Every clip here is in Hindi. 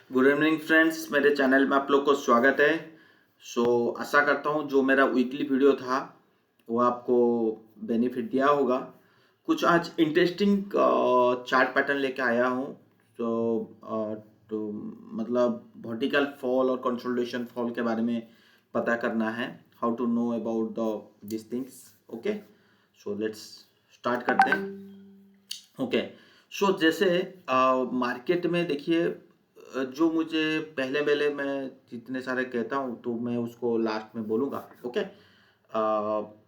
गुड इवनिंग फ्रेंड्स, मेरे चैनल में आप लोग को स्वागत है। आशा करता हूँ जो मेरा वीकली वीडियो था वो आपको बेनिफिट दिया होगा। कुछ आज इंटरेस्टिंग चार्ट पैटर्न लेके आया हूँ। तो मतलब वर्टिकल फॉल और कंसोलिडेशन फॉल के बारे में पता करना है, how to know about the this things. Okay, so let's start करते हैं। ओके, सो जैसे मार्केट में देखिए, जो मुझे पहले पहले मैं जितने सारे कहता हूँ तो मैं उसको लास्ट में बोलूँगा। ओके,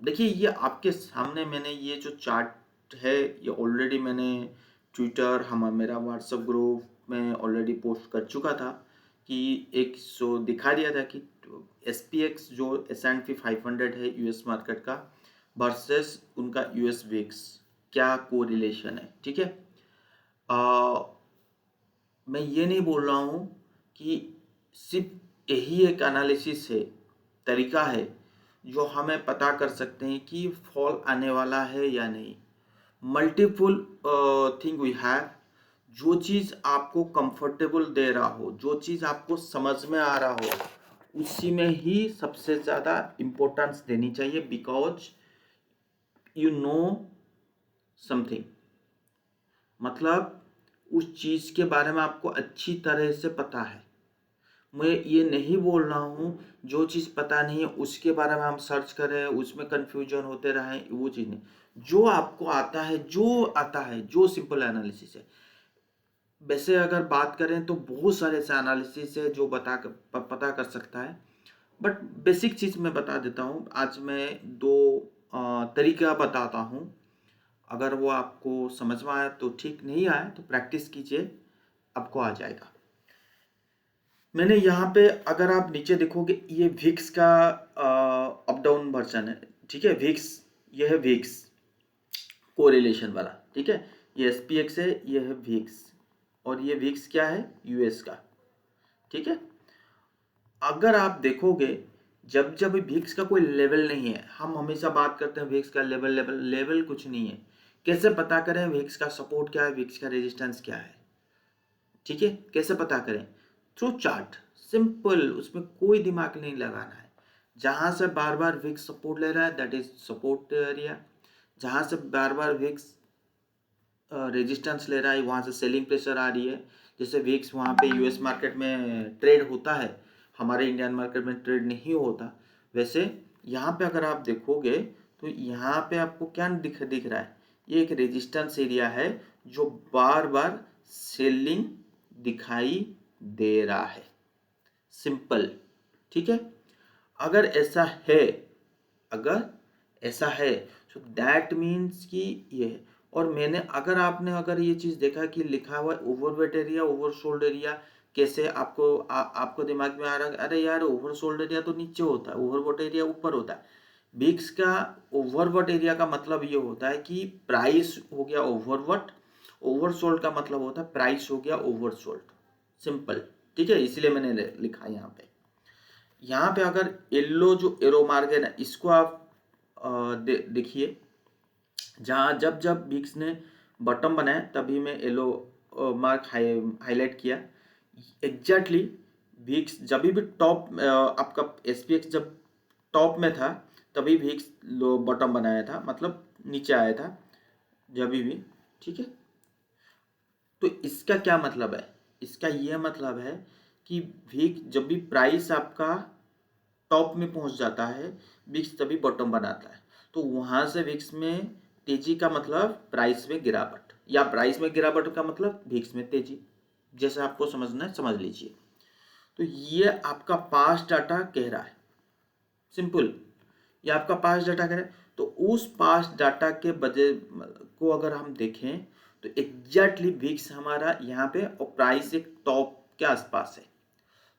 देखिए ये आपके सामने मैंने ये जो चार्ट है ये ऑलरेडी मैंने ट्विटर मेरा व्हाट्सएप ग्रुप में ऑलरेडी पोस्ट कर चुका था कि एक सो दिखा दिया था कि SPX जो S&P 500 है यूएस मार्केट का वर्सेस उनका यूएस विक्स क्या कोरिलेशन है। ठीक है, मैं ये नहीं बोल रहा हूँ कि सिर्फ यही एक एनालिसिस है, तरीका है जो हमें पता कर सकते हैं कि फॉल आने वाला है या नहीं। Multiple thing we have. जो चीज़ आपको कंफर्टेबल दे रहा हो, जो चीज़ आपको समझ में आ रहा हो, उसी में ही सबसे ज़्यादा इम्पोर्टेंस देनी चाहिए, बिकॉज यू नो समथिंग। मतलब उस चीज़ के बारे में आपको अच्छी तरह से पता है। मैं ये नहीं बोल रहा हूँ जो चीज़ पता नहीं है उसके बारे में हम सर्च करें, उसमें कंफ्यूजन होते रहें, वो चीज़ नहीं। जो आपको आता है, जो सिंपल एनालिसिस है। वैसे अगर बात करें तो बहुत सारे ऐसे एनालिसिस है जो पता कर सकता है, बट बेसिक चीज़ मैं बता देता हूँ। आज मैं दो तरीका बताता हूँ। अगर वो आपको समझ में आए तो ठीक, नहीं आए तो प्रैक्टिस कीजिए, आपको आ जाएगा। मैंने यहाँ पे अगर आप नीचे देखोगे ये विक्स का अप डाउन वर्जन है। ठीक है, विक्स, ये है विक्स कोरिलेशन वाला। ठीक है, ये SPX है, ये है विक्स, और ये विक्स क्या है, यूएस का। ठीक है, अगर आप देखोगे जब जब विक्स का कोई लेवल नहीं है, हम हमेशा बात करते हैं विक्स का लेवल लेवल लेवल कुछ नहीं है। कैसे पता करें विक्स का सपोर्ट क्या है, विक्स का रेजिस्टेंस क्या है। ठीक है, कैसे पता करें, थ्रू चार्ट, सिंपल, उसमें कोई दिमाग नहीं लगाना है। जहां से बार बार विक्स सपोर्ट ले रहा है दैट इज सपोर्ट एरिया, जहां से बार बार विक्स रेजिस्टेंस ले रहा है वहां से सेलिंग प्रेशर आ रही है। जैसे विक्स वहां पे यूएस मार्केट में ट्रेड होता है, हमारे इंडियन मार्केट में ट्रेड नहीं होता। वैसे यहाँ पे अगर आप देखोगे तो यहाँ पे आपको क्या दिख रहा है, ये एक रेजिस्टेंस एरिया है जो बार बार सेलिंग दिखाई दे रहा है, सिंपल। ठीक है, अगर ऐसा है, अगर ऐसा है सो दैट मीन्स कि ये है। और मैंने अगर आपने अगर ये चीज देखा कि लिखा हुआ है ओवरवेट एरिया, ओवरसोल्ड एरिया, कैसे आपको आपको दिमाग में आ रहा है अरे यार ओवरसोल्ड एरिया तो नीचे होता है, ओवरवेट एरिया ऊपर होता है। बिक्स का ओवरवेट एरिया का मतलब ये होता है कि प्राइस हो गया ओवरवेट, ओवरसोल्ड का मतलब होता है प्राइस हो गया ओवरसोल्ड, सिंपल। ठीक है, इसलिए मैंने लिखा यहाँ पे। यहाँ पे अगर येलो जो एरो मार्क है ना, इसको आप देखिए, जहाँ जब जब बिक्स ने बॉटम बनाया तभी मैं येलो मार्क हाईलाइट किया। एग्जैक्टली विक्स जब भी टॉप, आपका SPX जब टॉप में था तभी विक्स लो बॉटम बनाया था, मतलब नीचे आया था जब भी। ठीक है, तो इसका क्या मतलब है, इसका यह मतलब है कि विक्स जब भी प्राइस आपका टॉप में पहुंच जाता है, विक्स तभी बॉटम बनाता है। तो वहां से विक्स में तेजी का मतलब प्राइस में गिरावट, या प्राइस में गिरावट का मतलब विक्स में तेजी, जैसे आपको समझना है समझ लीजिए। तो ये आपका पास्ट डाटा कह रहा है, सिंपल, ये आपका पास्ट डाटा कह रहा है। तो उस पास्ट डाटा के वजह को अगर हम देखें तो एग्जैक्टली विक्स हमारा यहाँ पे और प्राइस एक टॉप के आसपास है।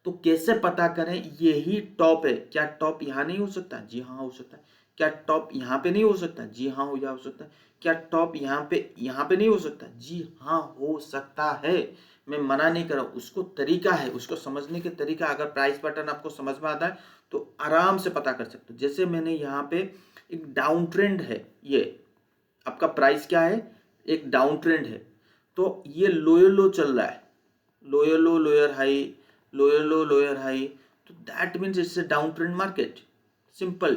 तो कैसे पता करें यही टॉप है, क्या टॉप यहाँ नहीं हो सकता, जी हाँ हो सकता है। क्या टॉप यहाँ पे नहीं हो सकता, जी हाँ हो सकता है। क्या टॉप यहाँ पे नहीं हो सकता, जी हाँ हो सकता है। मैं मना नहीं कर रहा हूँ, उसको तरीका है, उसको समझने के तरीका, अगर प्राइस पैटर्न आपको समझ में आता है तो आराम से पता कर सकते हो। जैसे मैंने यहाँ पे एक डाउन ट्रेंड है, ये आपका प्राइस क्या है, एक डाउन ट्रेंड है, तो ये लो चल रहा है, lower low lower high, lower low lower high, तो that means it's a down trend market, simple.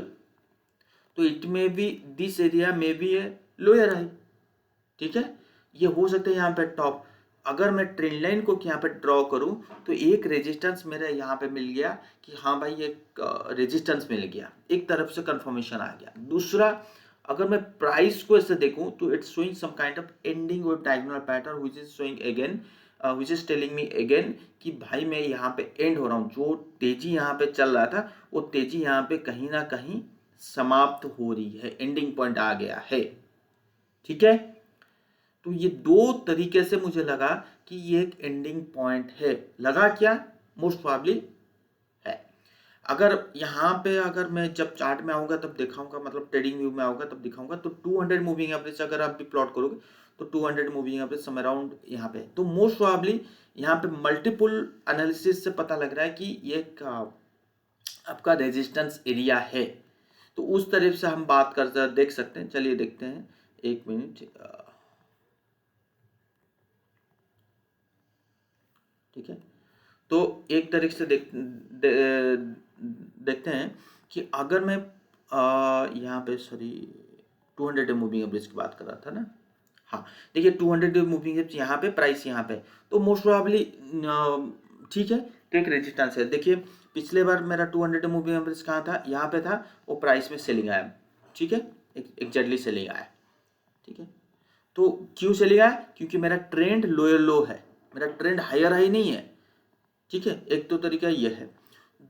तो इट में बी दिस एरिया में बी है लोअर हाई, ठीक है। ये हो सकता है यहाँ पे टॉप। अगर मैं ट्रेंड लाइन को यहाँ पे ड्रॉ करूँ तो एक रेजिस्टेंस मेरे यहाँ पे मिल गया कि हाँ भाई एक रेजिस्टेंस मिल गया, एक तरफ से कंफर्मेशन आ गया। दूसरा, अगर मैं प्राइस को ऐसे देखूँ तो it's showing some kind of ending और diagonal pattern which is showing again, which is telling me again कि भाई मैं यहाँ पे एंड हो रहा हूँ। जो तेजी यहाँ पे चल रहा था वो तेजी यहाँ पे कहीं ना कहीं समाप्त हो रही है, एंडिंग पॉइंट आ गया है, ठीक है। तो ये दो तरीके से मुझे लगा कि ये एक एंडिंग पॉइंट है। लगा क्या? मोस्ट प्रॉब्ली है। अगर यहाँ पे अगर मैं जब चार्ट में आऊंगा तब दिखाऊंगा, मतलब ट्रेडिंग व्यू में आऊंगा तब दिखाऊंगा, तो 200 मूविंग एवरेज अगर आप भी प्लॉट करोगे तो 200 मूविंग एवरेज सम अराउंड यहाँ पे, तो मोस्ट प्रॉब्ली यहाँ पे मल्टीपल एनालिसिस से पता लग रहा है कि ये आपका रेजिस्टेंस एरिया है। तो उस तरह से हम बात कर देख सकते हैं। चलिए देखते हैं, एक मिनट, ठीक है। तो एक तरीके से देखते हैं कि अगर मैं यहाँ पे सॉरी 200 मूविंग एवरेज की बात कर रहा था ना, हाँ देखिए 200 मूविंग एवरेज यहाँ पे, प्राइस यहाँ पे, तो मोस्ट प्रोबेबली ठीक है, एक रेजिस्टेंस है। देखिए पिछले बार मेरा 200 मूविंग एवरेज कहाँ था, यहाँ पे था, वो प्राइस में सेलिंग आया, ठीक है, एग्जैक्टली सेलिंग आया, ठीक है। तो क्यों सेलिंग आया? क्योंकि मेरा ट्रेंड लोअर लो है, मेरा ट्रेंड हायर हाई नहीं है, ठीक है। एक तो तरीका ये है।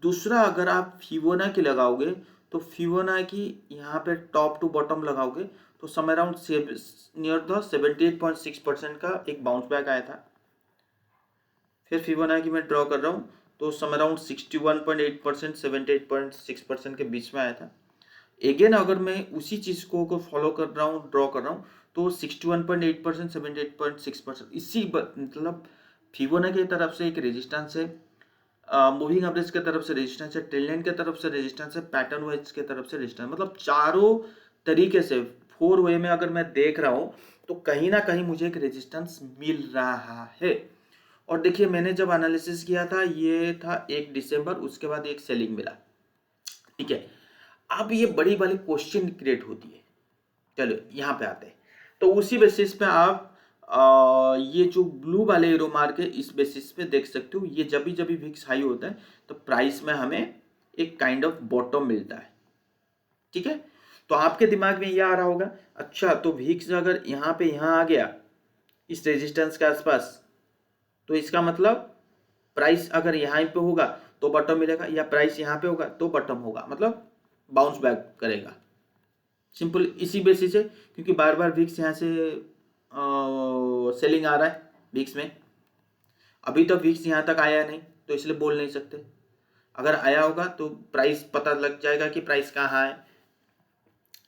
दूसरा, अगर आप फिबोनाची लगाओगे तो फिबोनाची यहाँ पे टॉप टू बॉटम लगाओगे तो सम अराउंड नियर द 78.6% का एक बाउंस बैक आया था। फिर फिबोनाची में ड्रॉ कर रहा हूँ तो सम अराउंड 61.8% 78.6% के बीच में आया था। अगेन अगर मैं उसी चीज़ को फॉलो कर रहा हूँ, ड्रॉ कर रहा हूँ, तो 61.8% 78.6%, इसी मतलब फिबोनाची की तरफ से एक रेजिस्टेंस है, मूविंग एवरेज की तरफ से रेजिस्टेंस है, ट्रेंड लाइन की तरफ से रेजिस्टेंस है, पैटर्न वाइज की तरफ से रेजिस्टेंस, मतलब चारों तरीके से 4 वे में अगर मैं देख रहा हूँ तो कहीं ना कहीं मुझे एक रेजिस्टेंस मिल रहा है। और देखिए मैंने जब एनालिसिस किया था ये था 1 दिसंबर, उसके बाद एक सेलिंग मिला, ठीक है। अब ये बड़ी वाली क्वेश्चन क्रिएट होती है। चलो यहाँ पे आते हैं, तो उसी बेसिस पे आप ये जो ब्लू वाले एरो मार्क है इस बेसिस पे देख सकते हो, ये जब भी विक्स हाई होता है तो प्राइस में हमें एक काइंड ऑफ बॉटम मिलता है, ठीक है। तो आपके दिमाग में ये आ रहा होगा, अच्छा तो विक्स अगर यहाँ पे यहाँ आ गया इस रेजिस्टेंस के आसपास, तो इसका मतलब प्राइस अगर यहाँ पे होगा तो बॉटम मिलेगा, या प्राइस यहाँ पे होगा तो बॉटम होगा, मतलब बाउंस बैक करेगा। सिंपल इसी बेसिस है, क्योंकि बार बार विक्स यहाँ से सेलिंग आ रहा है विक्स में। अभी तो विक्स यहाँ तक आया नहीं तो इसलिए बोल नहीं सकते, अगर आया होगा तो प्राइस पता लग जाएगा कि प्राइस कहाँ है,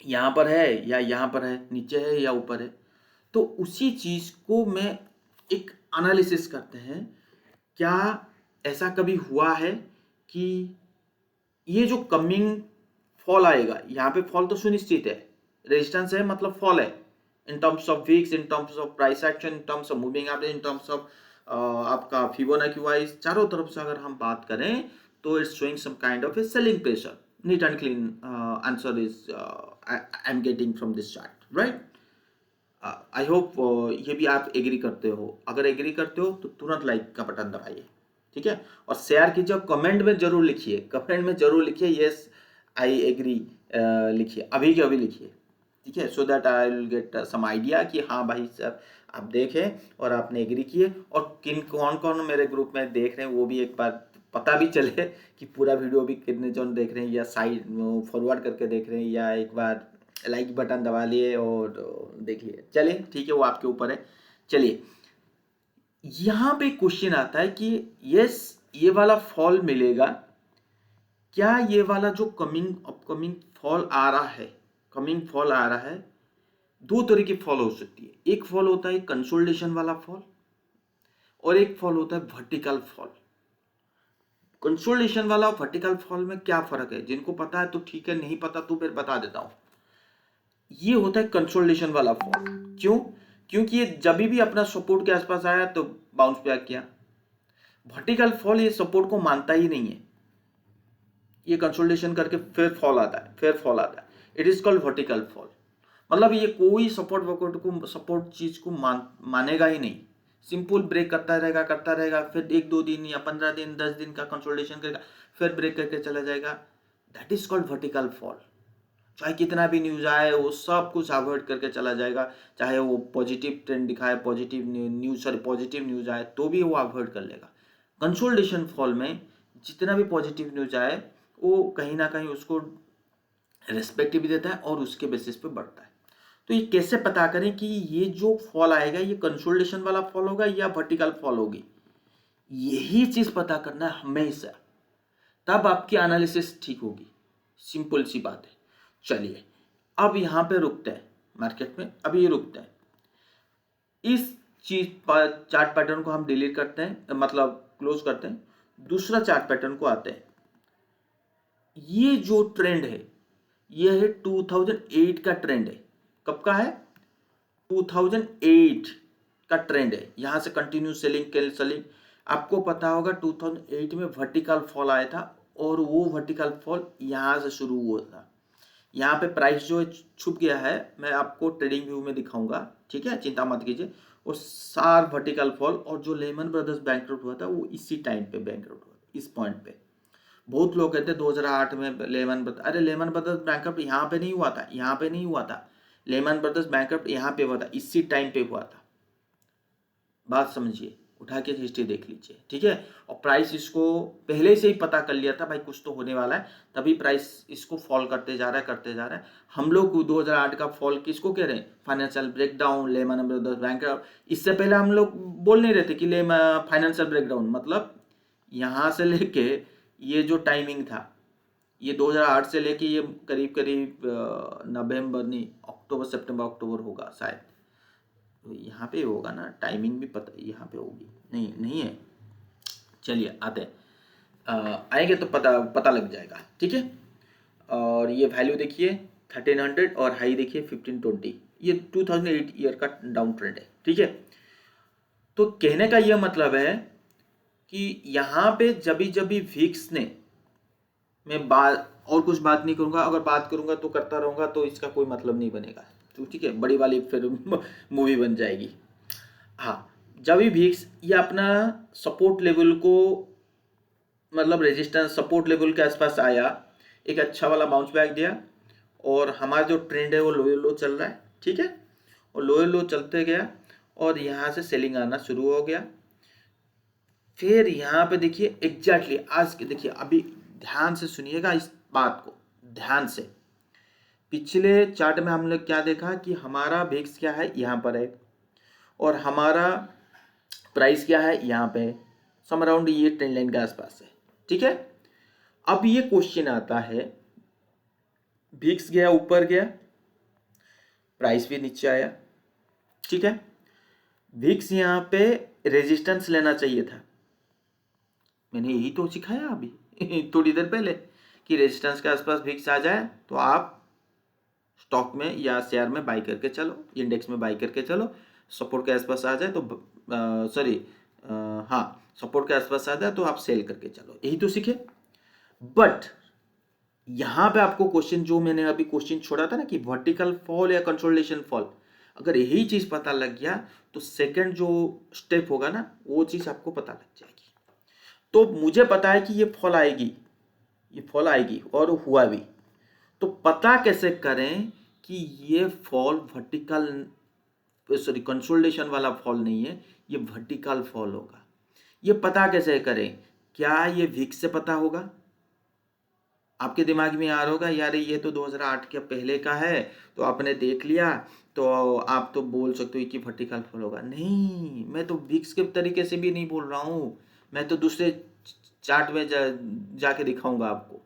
यहाँ पर है या यहाँ पर है, नीचे है या ऊपर है। तो उसी चीज़ को मैं एक एनालिसिस करते हैं, क्या ऐसा कभी हुआ है कि ये जो कमिंग फॉल आएगा, यहाँ पे फॉल तो सुनिश्चित है, रेजिस्टेंस है मतलब फॉल है, in terms of weeks, in terms of price action, in terms of moving average, in terms of आपका फिबोनाची वाइज, चारों तरफ से अगर हम बात करें तो it's showing some kind of a selling pressure. Neat and clean answer is I am getting from this chart, right. I hope ये भी आप एग्री करते हो। अगर एग्री करते हो तो तुरंत लाइक का बटन दबाइए, ठीक है, और शेयर कीजिए, कमेंट में जरूर लिखिए, कमेंट में जरूर लिखिए यस आई एग्री, लिखिए, अभी के अभी लिखिए, ठीक है, so that I will get some idea कि हाँ भाई सर आप देखें और आपने एग्री किए, और किन कौन कौन मेरे ग्रुप में देख रहे हैं वो भी एक बार पता भी चले कि पूरा वीडियो भी कितने जन देख रहे हैं, या साइड फॉरवर्ड करके देख रहे हैं, या एक बार लाइक बटन दबा लिए और देख लिए। चलिए ठीक है, वो आपके ऊपर है। चलिए यहाँ पे क्वेश्चन आता है कि यस ये वाला फॉल मिलेगा क्या, ये वाला जो अपकमिंग फॉल आ रहा है, कमिंग फॉल आ रहा है, दो तरह की फॉल हो सकती है। एक फॉल होता है कंसोलिडेशन वाला फॉल, और एक फॉल होता है वर्टिकल फॉल। कंसोलिडेशन वाला और वर्टिकल फॉल में क्या फर्क है, जिनको पता है तो ठीक है, नहीं पता तो फिर बता देता हूं। ये होता है कंसोलिडेशन वाला फॉल। क्यों? क्योंकि ये जब भी अपना सपोर्ट के आसपास आया तो बाउंस बैक किया, वर्टिकल फॉल ये सपोर्ट को मानता ही नहीं है, ये कंसोलिडेशन करके फिर फॉल आता है, फिर फॉल आता है, it is called vertical fall. मतलब ये कोई सपोर्ट वपोर्ट को, सपोर्ट चीज को मानेगा ही नहीं, सिंपल ब्रेक करता रहेगा, फिर 1-2 दिन या 15 दिन 10 दिन का कंसोलिडेशन करेगा, फिर ब्रेक करके चला जाएगा, that is called vertical fall. चाहे कितना भी न्यूज आए वो सब कुछ अवॉइड करके चला जाएगा, चाहे वो पॉजिटिव ट्रेंड दिखाए, पॉजिटिव न्यूज आए तो भी वो अवॉइड कर लेगा। कंसोलिडेशन फॉल में जितना भी पॉजिटिव न्यूज आए वो कहीं ना कहीं उसको रेस्पेक्ट भी देता है और उसके बेसिस पे बढ़ता है। तो ये कैसे पता करें कि ये जो फॉल आएगा ये कंसोलिडेशन वाला फॉल होगा या वर्टिकल फॉल होगी, यही चीज पता करना है हमेशा, तब आपकी एनालिसिस ठीक होगी। सिंपल सी बात है। चलिए अब यहाँ पे रुकते हैं, मार्केट में अभी ये रुकते हैं, इस चीज चार्ट पैटर्न को हम डिलीट करते हैं, मतलब क्लोज करते हैं, दूसरा चार्ट पैटर्न को आते हैं। ये जो ट्रेंड है ये है 2008 का ट्रेंड है। कब का है? 2008 का ट्रेंड है। यहां से कंटिन्यू सेलिंग। आपको पता होगा 2008 में वर्टिकल फॉल आया था और वो वर्टिकल फॉल यहां से शुरू हुआ था। यहाँ पे प्राइस जो छुप गया है, मैं आपको ट्रेडिंग व्यू में दिखाऊंगा, ठीक है, चिंता मत कीजिए। वो सार वर्टिकल फॉल और जो लेमन ब्रदर्स बैंकरप्ट हुआ था वो इसी टाइम पे बैंकरप्ट हुआ, इस पॉइंट पे। बहुत लोग कहते हैं 2008 में लेमन ब्रदर्स बैंकरप्ट यहाँ पे नहीं हुआ था, यहाँ पे नहीं हुआ था, लेमन ब्रदर्स बैंकरप्ट यहाँ पे हुआ था, इसी टाइम पे हुआ था। बात समझिए, उठा के हिस्ट्री देख लीजिए, ठीक है। और प्राइस इसको पहले से ही पता कर लिया था भाई कुछ तो होने वाला है, तभी प्राइस इसको फॉल करते जा रहा है। हम लोग 2008 का फॉल किसको कह रहे हैं? Financial breakdown, Lehman Brothers bankrupt. इससे पहले हम लोग बोल नहीं रहे थे कि फाइनेंशियल ब्रेकडाउन, मतलब यहाँ से लेके ये जो टाइमिंग था, ये 2008 से लेके ये करीब करीब नवंबर नहीं, अक्टूबर सितंबर अक्टूबर होगा शायद, तो यहाँ पे होगा ना, टाइमिंग भी पता यहाँ पे होगी, नहीं है। चलिए आते हैं, आएंगे तो पता लग जाएगा, ठीक है। और ये वैल्यू देखिए 1300 और हाई देखिए 1520, ये 2008 ईयर का डाउन ट्रेंड है, ठीक है। तो कहने का यह मतलब है कि यहाँ पे जब विक्स ने, मैं बात और कुछ बात नहीं करूंगा, अगर बात करूंगा तो करता रहूंगा तो इसका कोई मतलब नहीं बनेगा, तो ठीक है, बड़ी वाली फिर मूवी बन जाएगी। हाँ, जब भी विक्स ये अपना सपोर्ट लेवल को, मतलब रेजिस्टेंस सपोर्ट लेवल के आसपास आया, एक अच्छा वाला बाउंस बैक दिया, और हमारा जो ट्रेंड है वो लोअर लो चल रहा है, ठीक है, और लोअर लो चलते गया और यहाँ से सेलिंग आना शुरू हो गया। फिर यहाँ पे देखिए एग्जैक्टली आज के, देखिए अभी ध्यान से सुनिएगा इस बात को, ध्यान से। पिछले चार्ट में हम लोग क्या देखा कि हमारा विक्स क्या है, यहाँ पर है, और हमारा प्राइस क्या है, यहाँ पे है, सम अराउंड ये ट्रेंड लाइन के आसपास है, ठीक है। अब ये क्वेश्चन आता है, विक्स गया ऊपर गया, प्राइस भी नीचे आया, ठीक है। विक्स यहाँ पे रेजिस्टेंस लेना चाहिए था, मैंने यही तो सिखाया अभी थोड़ी देर पहले कि रेजिस्टेंस के आसपास विक्स आ जाए तो आप स्टॉक में या शेयर में बाई करके चलो, इंडेक्स में बाई करके चलो। सपोर्ट के आसपास आ जाए तो हाँ, सपोर्ट के आसपास आ जाए तो आप सेल करके चलो, यही तो सीखे। बट यहाँ पे आपको क्वेश्चन, जो मैंने अभी क्वेश्चन छोड़ा था ना कि वर्टिकल फॉल या कंसोलिडेशन फॉल, अगर यही चीज पता लग गया तो सेकंड जो स्टेप होगा ना वो चीज आपको पता लग जाएगी। तो मुझे पता है कि ये फॉल आएगी और हुआ भी। तो पता कैसे करें कि ये फॉल कंसोलिडेशन वाला फॉल नहीं है, ये वर्टिकल फॉल होगा। ये पता कैसे करें? क्या ये विक्स से पता होगा? आपके दिमाग में आ रहा होगा यार ये तो 2008 के पहले का है, तो आपने देख लिया तो आप तो बोल सकते हो कि वर्टिकल फॉल होगा। नहीं, मैं तो विक्स के तरीके से भी नहीं बोल रहा हूँ, मैं तो दूसरे चार्ट में जाके दिखाऊंगा आपको,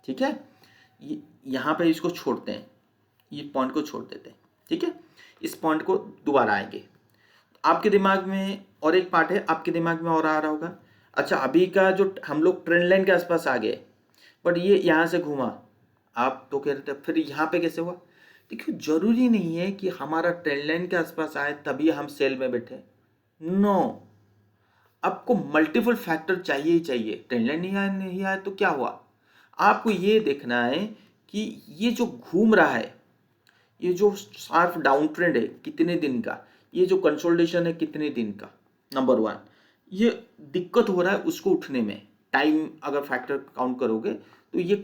ठीक है। यहाँ पे इसको छोड़ते हैं, ये पॉइंट को छोड़ देते हैं, ठीक है। इस पॉइंट को दोबारा आएंगे। आपके दिमाग में और एक पार्ट है, आपके दिमाग में और आ रहा होगा, अच्छा अभी का जो हम लोग ट्रेंड लाइन के आसपास आ गए, बट ये यहाँ से घूमा, आप तो कह रहे थे फिर यहाँ पे कैसे हुआ? देखिए जरूरी नहीं है कि हमारा ट्रेंड लाइन के आसपास आए तभी हम सेल में बैठे, नो। आपको मल्टीपल फैक्टर चाहिए ही चाहिए। ट्रेंड लाइन नहीं आया तो क्या हुआ, आपको ये देखना है कि ये जो घूम रहा है, ये जो शार्प डाउन ट्रेंड है कितने दिन का, ये जो कंसोलिडेशन है कितने दिन का, नंबर वन। ये दिक्कत हो रहा है उसको उठने में, टाइम अगर फैक्टर काउंट करोगे तो ये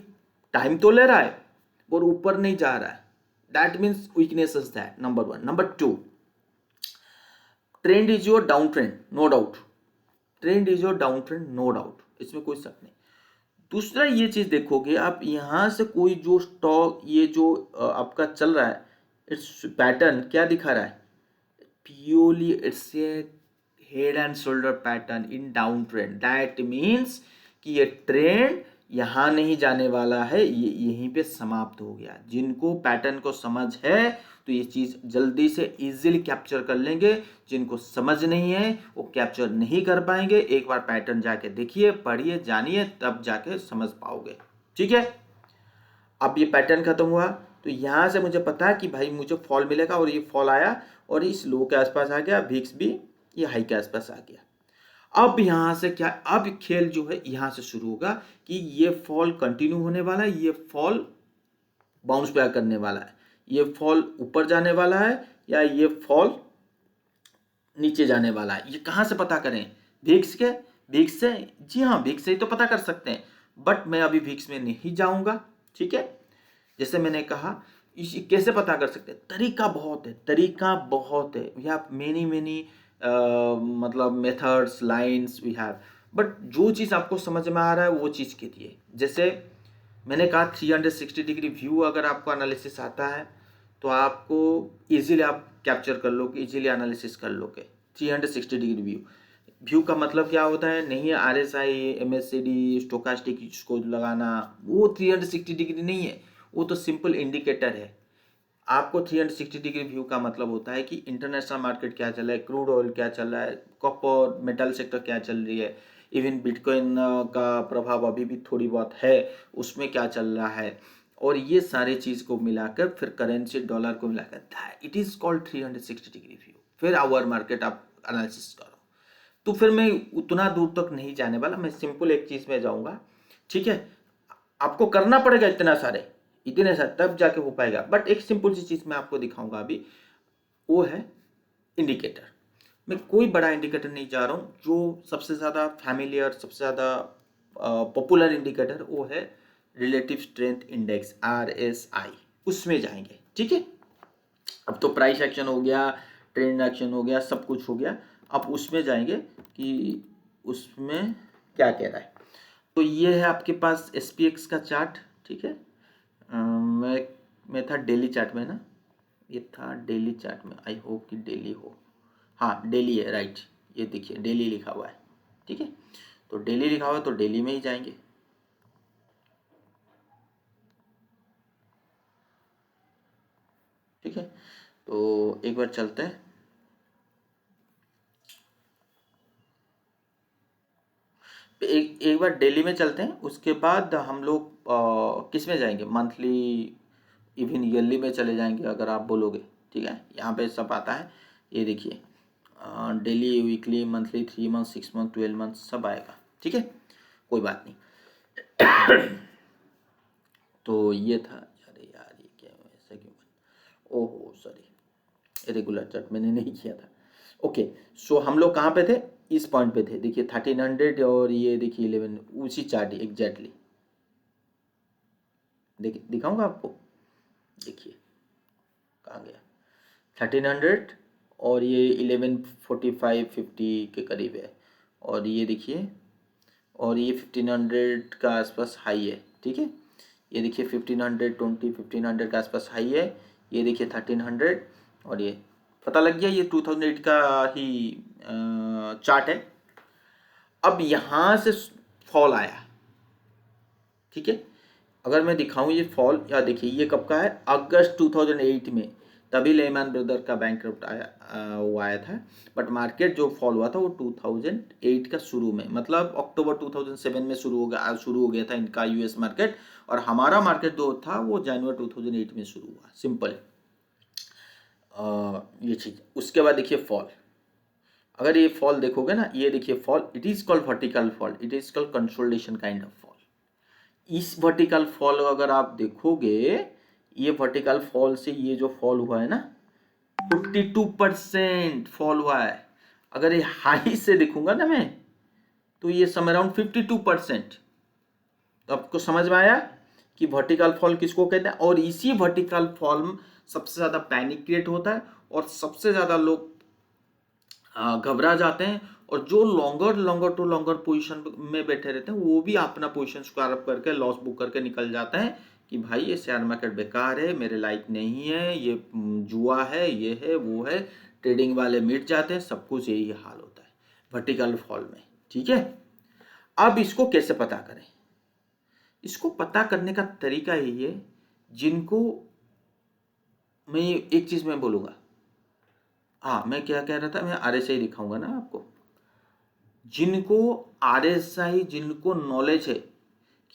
टाइम तो ले रहा है और ऊपर नहीं जा रहा है, that means weakness is that, number one. Number two, trend is your down trend, no doubt, trend is your down trend, no doubt, इसमें कोई शक नहीं। दूसरा ये चीज देखोगे आप, यहां से कोई जो स्टॉक ये जो आपका चल रहा है, इट्स पैटर्न क्या दिखा रहा है, purely it's a head and shoulder pattern in down trend. That means कि ये ट्रेंड यहाँ नहीं जाने वाला है, ये यहीं पे समाप्त हो गया। जिनको पैटर्न को समझ है तो ये चीज़ जल्दी से इजीली कैप्चर कर लेंगे, जिनको समझ नहीं है वो कैप्चर नहीं कर पाएंगे। एक बार पैटर्न जाके देखिए, पढ़िए, जानिए, तब जाके समझ पाओगे। ठीक है, अब ये पैटर्न खत्म हुआ तो यहाँ से मुझे पता है कि भाई मुझे फॉल मिलेगा, और ये फॉल आया और इस लो के आसपास आ गया, भिक्स भी ये हाई के आसपास आ गया। अब यहाँ से क्या, अब खेल जो है यहाँ से शुरू होगा कि ये फॉल कंटिन्यू होने वाला है, ये फॉल बाउंस बैक करने वाला है, ये फॉल ऊपर जाने वाला है या ये फॉल नीचे जाने वाला है। ये कहाँ से पता करें, भिक्स के, भिक्स से, जी हाँ भिक्स से ही तो पता कर सकते हैं, बट मैं अभी भिक्स में नहीं जाऊंगा। ठीक है, जैसे मैंने कहा, इस कैसे पता कर सकते हैं, तरीका बहुत है, तरीका बहुत है, वी हैव मेनी मेनी मतलब methods, lines we have, but जो चीज़ आपको समझ में आ रहा है वो चीज़ कीजिए। जैसे मैंने कहा 360 डिग्री व्यू अगर आपको एनालिसिस आता है तो आपको इजीली आप कैप्चर कर लोगे, इजीली एनालिसिस कर लोगे। 360 डिग्री व्यू, व्यू का मतलब क्या होता है, नहीं है RSI, MACD, स्टोकास्टिक इसको लगाना, वो 360 डिग्री नहीं है, वो तो सिंपल इंडिकेटर है। आपको 360 डिग्री व्यू का मतलब होता है कि इंटरनेशनल मार्केट क्या चल रहा है, क्रूड ऑयल क्या चल रहा है, कॉपर मेटल सेक्टर क्या चल रही है, इवन बिटकॉइन का प्रभाव अभी भी थोड़ी बहुत है, उसमें क्या चल रहा है, और ये सारे चीज़ को मिलाकर फिर करेंसी डॉलर को मिलाकर it is called 360 degree view. फिर आवर मार्केट आप एनालिसिस करो। तो फिर मैं उतना दूर तक नहीं जाने वाला, मैं सिंपल एक चीज़ में जाऊँगा। ठीक है, आपको करना पड़ेगा इतने सारे तब जाके हो पाएगा, बट एक सिंपल सी चीज़ मैं आपको दिखाऊंगा अभी, वो है इंडिकेटर। मैं कोई बड़ा इंडिकेटर नहीं जा रहा हूँ, जो सबसे ज़्यादा फैमिलियर, सबसे ज़्यादा पॉपुलर इंडिकेटर वो है रिलेटिव स्ट्रेंथ इंडेक्स, RSI, उसमें जाएंगे। ठीक है, अब तो प्राइस एक्शन हो गया, ट्रेंड एक्शन हो गया, सब कुछ हो गया, अब उसमें जाएंगे कि उसमें क्या कह रहा है। तो ये है आपके पास SPX का चार्ट। ठीक है, मैं था डेली चार्ट में ना, ये था डेली चार्ट में, आई होप कि डेली हो, हाँ डेली है, राइट, ये देखिए डेली लिखा हुआ है। ठीक है, तो डेली लिखा हुआ है तो डेली में ही जाएंगे। ठीक है, तो एक बार चलते हैं, एक बार डेली में चलते हैं, उसके बाद हम लोग किस में जाएंगे, मंथली, इवन ईयरली में चले जाएंगे अगर आप बोलोगे। ठीक है, यहाँ पे सब आता है, ये देखिए daily, weekly, monthly, 3 month, 6 month, 12 month सब आएगा। ठीक है, कोई बात नहीं। तो ये था, अरे यार ये क्या ऐसा क्यों, ओहो सॉरी, रेगुलर चार्ट मैंने नहीं किया था। ओके, सो हम लोग कहाँ पे थे, इस पॉइंट पे थे, देखिए 1300 और ये देखिए 11, उसी चार्ट एग्जैक्टली, देखिए दिखाऊंगा आपको, देखिए कहाँ गया, 1300 और ये 1145 50 के करीब है, और ये देखिए, और ये 1500 का आसपास हाई है। ठीक है, ये देखिए 1520, 1500 के आसपास हाई है, ये देखिए 1300, और ये पता लग गया, ये 2008 का ही चार्ट है। अब यहाँ से फॉल आया। ठीक है, अगर मैं दिखाऊं ये फॉल, या देखिए ये कब का है, अगस्त 2008 में, तभी लेमैन ब्रदर का बैंकरप्ट आया, वो आया था। बट मार्केट जो फॉल हुआ था वो 2008 का शुरू में, मतलब अक्टूबर 2007 में शुरू हो गया था इनका US मार्केट, और हमारा मार्केट जो था वो जनवरी 2008 में शुरू हुआ, सिंपल ये चीज़। उसके बाद देखिए फॉल, अगर ये फॉल देखोगे ना, ये देखिए fall, it is called vertical fall, it is called consolidation kind of fall. इस वर्टिकल फॉल अगर आप देखोगे, ये वर्टिकल फॉल से ये जो फॉल हुआ है ना 52% फॉल हुआ है। अगर ये हाई से देखूंगा ना मैं, तो ये सम अराउंड 52%। तो आपको समझ में आया कि वर्टिकल फॉल किसको कहते हैं। और इसी वर्टिकल फॉल में सबसे ज्यादा पैनिक क्रिएट होता है और सबसे ज्यादा लोग घबरा जाते हैं, और जो लॉन्गर पोजीशन में बैठे रहते हैं वो भी अपना पोजीशन स्क्वायर अप करके लॉस बुक करके निकल जाते हैं कि भाई ये शेयर मार्केट बेकार है, मेरे लायक नहीं है, ये जुआ है, ये है वो है। ट्रेडिंग वाले मिट जाते हैं, सब कुछ यही हाल होता है वर्टिकल फॉल में। ठीक है, अब इसको कैसे पता करें? इसको पता करने का तरीका यही है, जिनको मैं एक चीज मैं बोलूंगा, हाँ मैं क्या कह रहा था, मैं आरएसआई दिखाऊंगा ना आपको। जिनको आरएसआई, जिनको नॉलेज है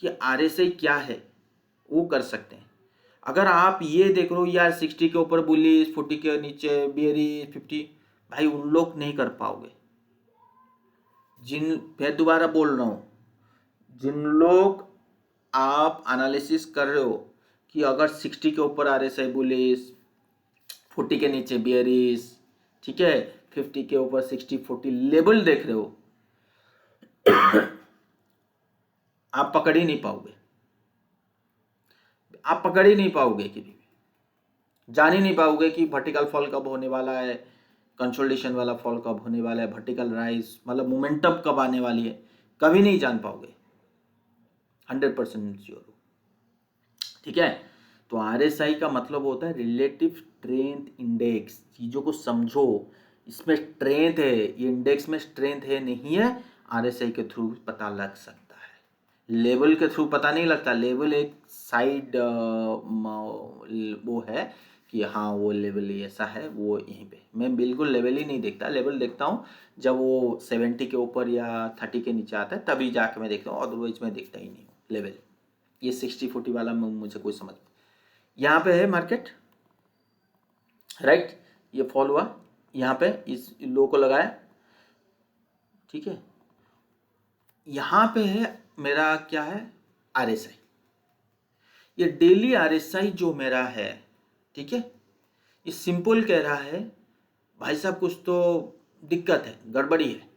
कि आरएसआई क्या है, वो कर सकते हैं। अगर आप ये देख रहे हो यार 60 के ऊपर बुलिश, 40 के नीचे बेयरिश, 50, भाई उन लोग नहीं कर पाओगे। मैं दोबारा बोल रहा हूँ, जिन लोग आप एनालिसिस कर रहे हो कि अगर 60 के ऊपर आरएसआई बुलिश, 40 के नीचे बेयरिश, ठीक है, 50 के ऊपर 60 40 लेवल देख रहे हो, आप पकड़ ही नहीं पाओगे। आप पकड़ ही नहीं पाओगे, कभी भी जान ही नहीं पाओगे कि वर्टिकल फॉल कब होने वाला है, कंसोलिडेशन वाला फॉल कब होने वाला है, वर्टिकल राइज मतलब मोमेंटम कब आने वाली है, कभी नहीं जान पाओगे। 100% श्योर हो। ठीक है, तो आरएसआई का मतलब होता है रिलेटिव स्ट्रेंथ इंडेक्स। चीजों को समझो, इसमें स्ट्रेंथ है, ये इंडेक्स में स्ट्रेंथ है नहीं है, आरएसआई के थ्रू पता लग सकता है। लेवल के थ्रू पता नहीं लगता। लेवल एक साइड वो है कि हाँ वो लेवल ऐसा है, वो यहीं पे मैं बिल्कुल लेवल ही नहीं देखता। लेवल देखता हूँ जब वो 70 के ऊपर या 30 के नीचे आता है, तभी जाके मैं देखता हूँ, अदरवाइज मैं देखता ही नहीं हूँ लेवल। ये 60-40 वाला मुझे कोई समझ नहीं। यहाँ पे है मार्केट, राइट, ये फॉल हुआ, यहाँ पे इस लो को लगाया, ठीक है। यहाँ पे है मेरा क्या है, आरएसआई। ये डेली आरएसआई जो मेरा है, ठीक है, ये सिंपल कह रहा है भाई साहब कुछ तो दिक्कत है, गड़बड़ी है,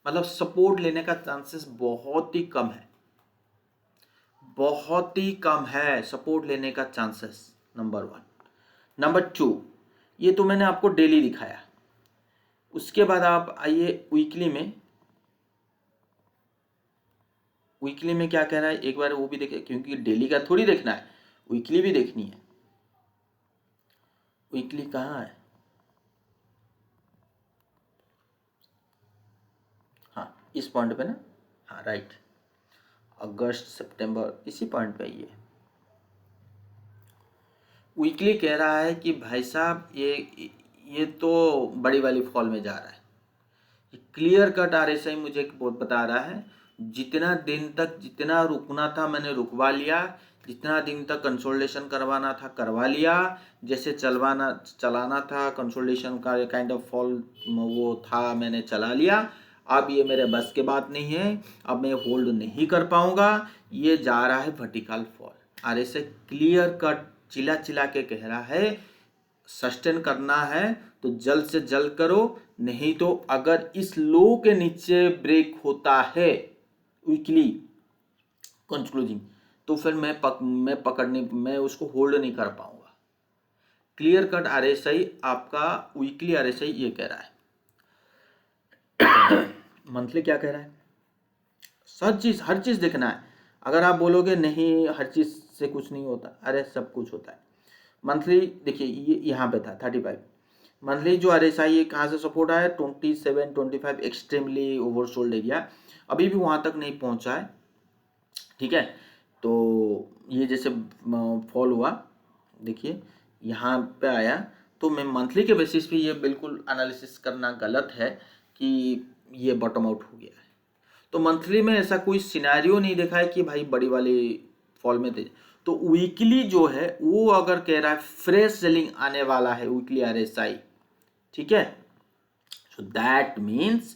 मतलब सपोर्ट लेने का चांसेस बहुत ही कम है, बहुत ही कम है सपोर्ट लेने का चांसेस, नंबर 1। नंबर 2, ये तो मैंने आपको डेली दिखाया। उसके बाद आप आइए वीकली में। वीकली में क्या कह रहा है, एक बार वो भी देखे, क्योंकि डेली का थोड़ी देखना है, वीकली भी देखनी है। वीकली कहाँ है, हाँ इस पॉइंट पे ना, हाँ राइट, अगस्त सितंबर इसी पॉइंट पे ही है। वीकली कह रहा है कि भाई साहब ये तो बड़ी वाली फॉल में जा रहा है। क्लियर कट आरएसआई मुझे बहुत बता रहा है, जितना दिन तक जितना रुकना था मैंने रुकवा लिया, जितना दिन तक कंसोलिडेशन करवाना था करवा लिया, जैसे चलाना था कंसोलिडेशन का काइंड ऑफ फॉल वो था, मैंने चला लिया। अब ये मेरे बस के बात नहीं है, अब मैं होल्ड नहीं कर पाऊंगा, ये जा रहा है vertical fall. RSI clear cut चिल्ला चिल्ला के कह रहा है सस्टेन करना है तो जल्द से जल्द करो, नहीं तो अगर इस लो के नीचे ब्रेक होता है वीकली कंक्लूजिंग, तो फिर मैं उसको होल्ड नहीं कर पाऊंगा। क्लियर कट आरएसआई आपका वीकली आरएसआई ये कह रहा है। मंथली क्या कह रहा है, हर चीज देखना है। अगर आप बोलोगे नहीं हर चीज से कुछ नहीं होता, अरे सब कुछ होता है। मंथली देखिए ये यहाँ पे था 35। मंथली जो आरएसआई है कहाँ से सपोर्ट आया, 27-25 एक्सट्रीमली ओवरसोल्ड एरिया, अभी भी वहाँ तक नहीं पहुँचा है, ठीक है। तो ये जैसे फॉल हुआ, देखिए यहाँ पे आया, तो मैं मंथली के बेसिस पे ये बिल्कुल एनालिसिस करना गलत है कि ये बॉटम आउट हो गया है। तो मंथली में ऐसा कोई सिनेरियो नहीं देखा है कि भाई बड़ी वाली फॉल में थे। तो वीकली जो है वो अगर कह रहा है फ्रेश सेलिंग आने वाला है वीकली आरएसआई, ठीक है, सो दैट मीन्स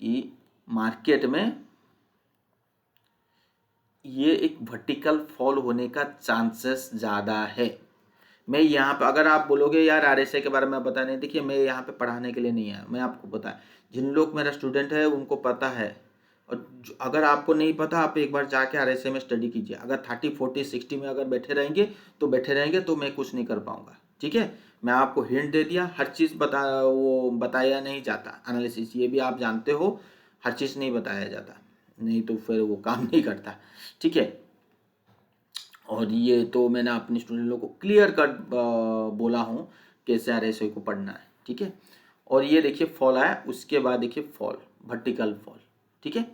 कि मार्केट में ये एक वर्टिकल फॉल होने का चांसेस ज़्यादा है। मैं यहाँ पे, अगर आप बोलोगे यार आरएसआई के बारे में बता नहीं, देखिए मैं यहाँ पे पढ़ाने के लिए नहीं आया, मैं आपको पता है, जिन लोग मेरा स्टूडेंट है उनको पता है, और अगर आपको नहीं पता आप एक बार जाके आरएसआई में स्टडी कीजिए। अगर 30 40 60 में अगर बैठे रहेंगे तो मैं कुछ नहीं कर पाऊंगा। ठीक है, मैं आपको हिंट दे दिया, हर चीज़ बताया नहीं जाता। एनालिसिस ये भी आप जानते हो, हर चीज़ नहीं बताया जाता, नहीं तो फिर वो काम नहीं करता। ठीक है, और ये तो मैंने अपने स्टूडेंट लोगों को क्लियर कट बोला हूँ कैसे आरएसआई को पढ़ना है। ठीक है, और ये देखिए फॉल आया, उसके बाद देखिए फॉल, वर्टिकल फॉल। ठीक है,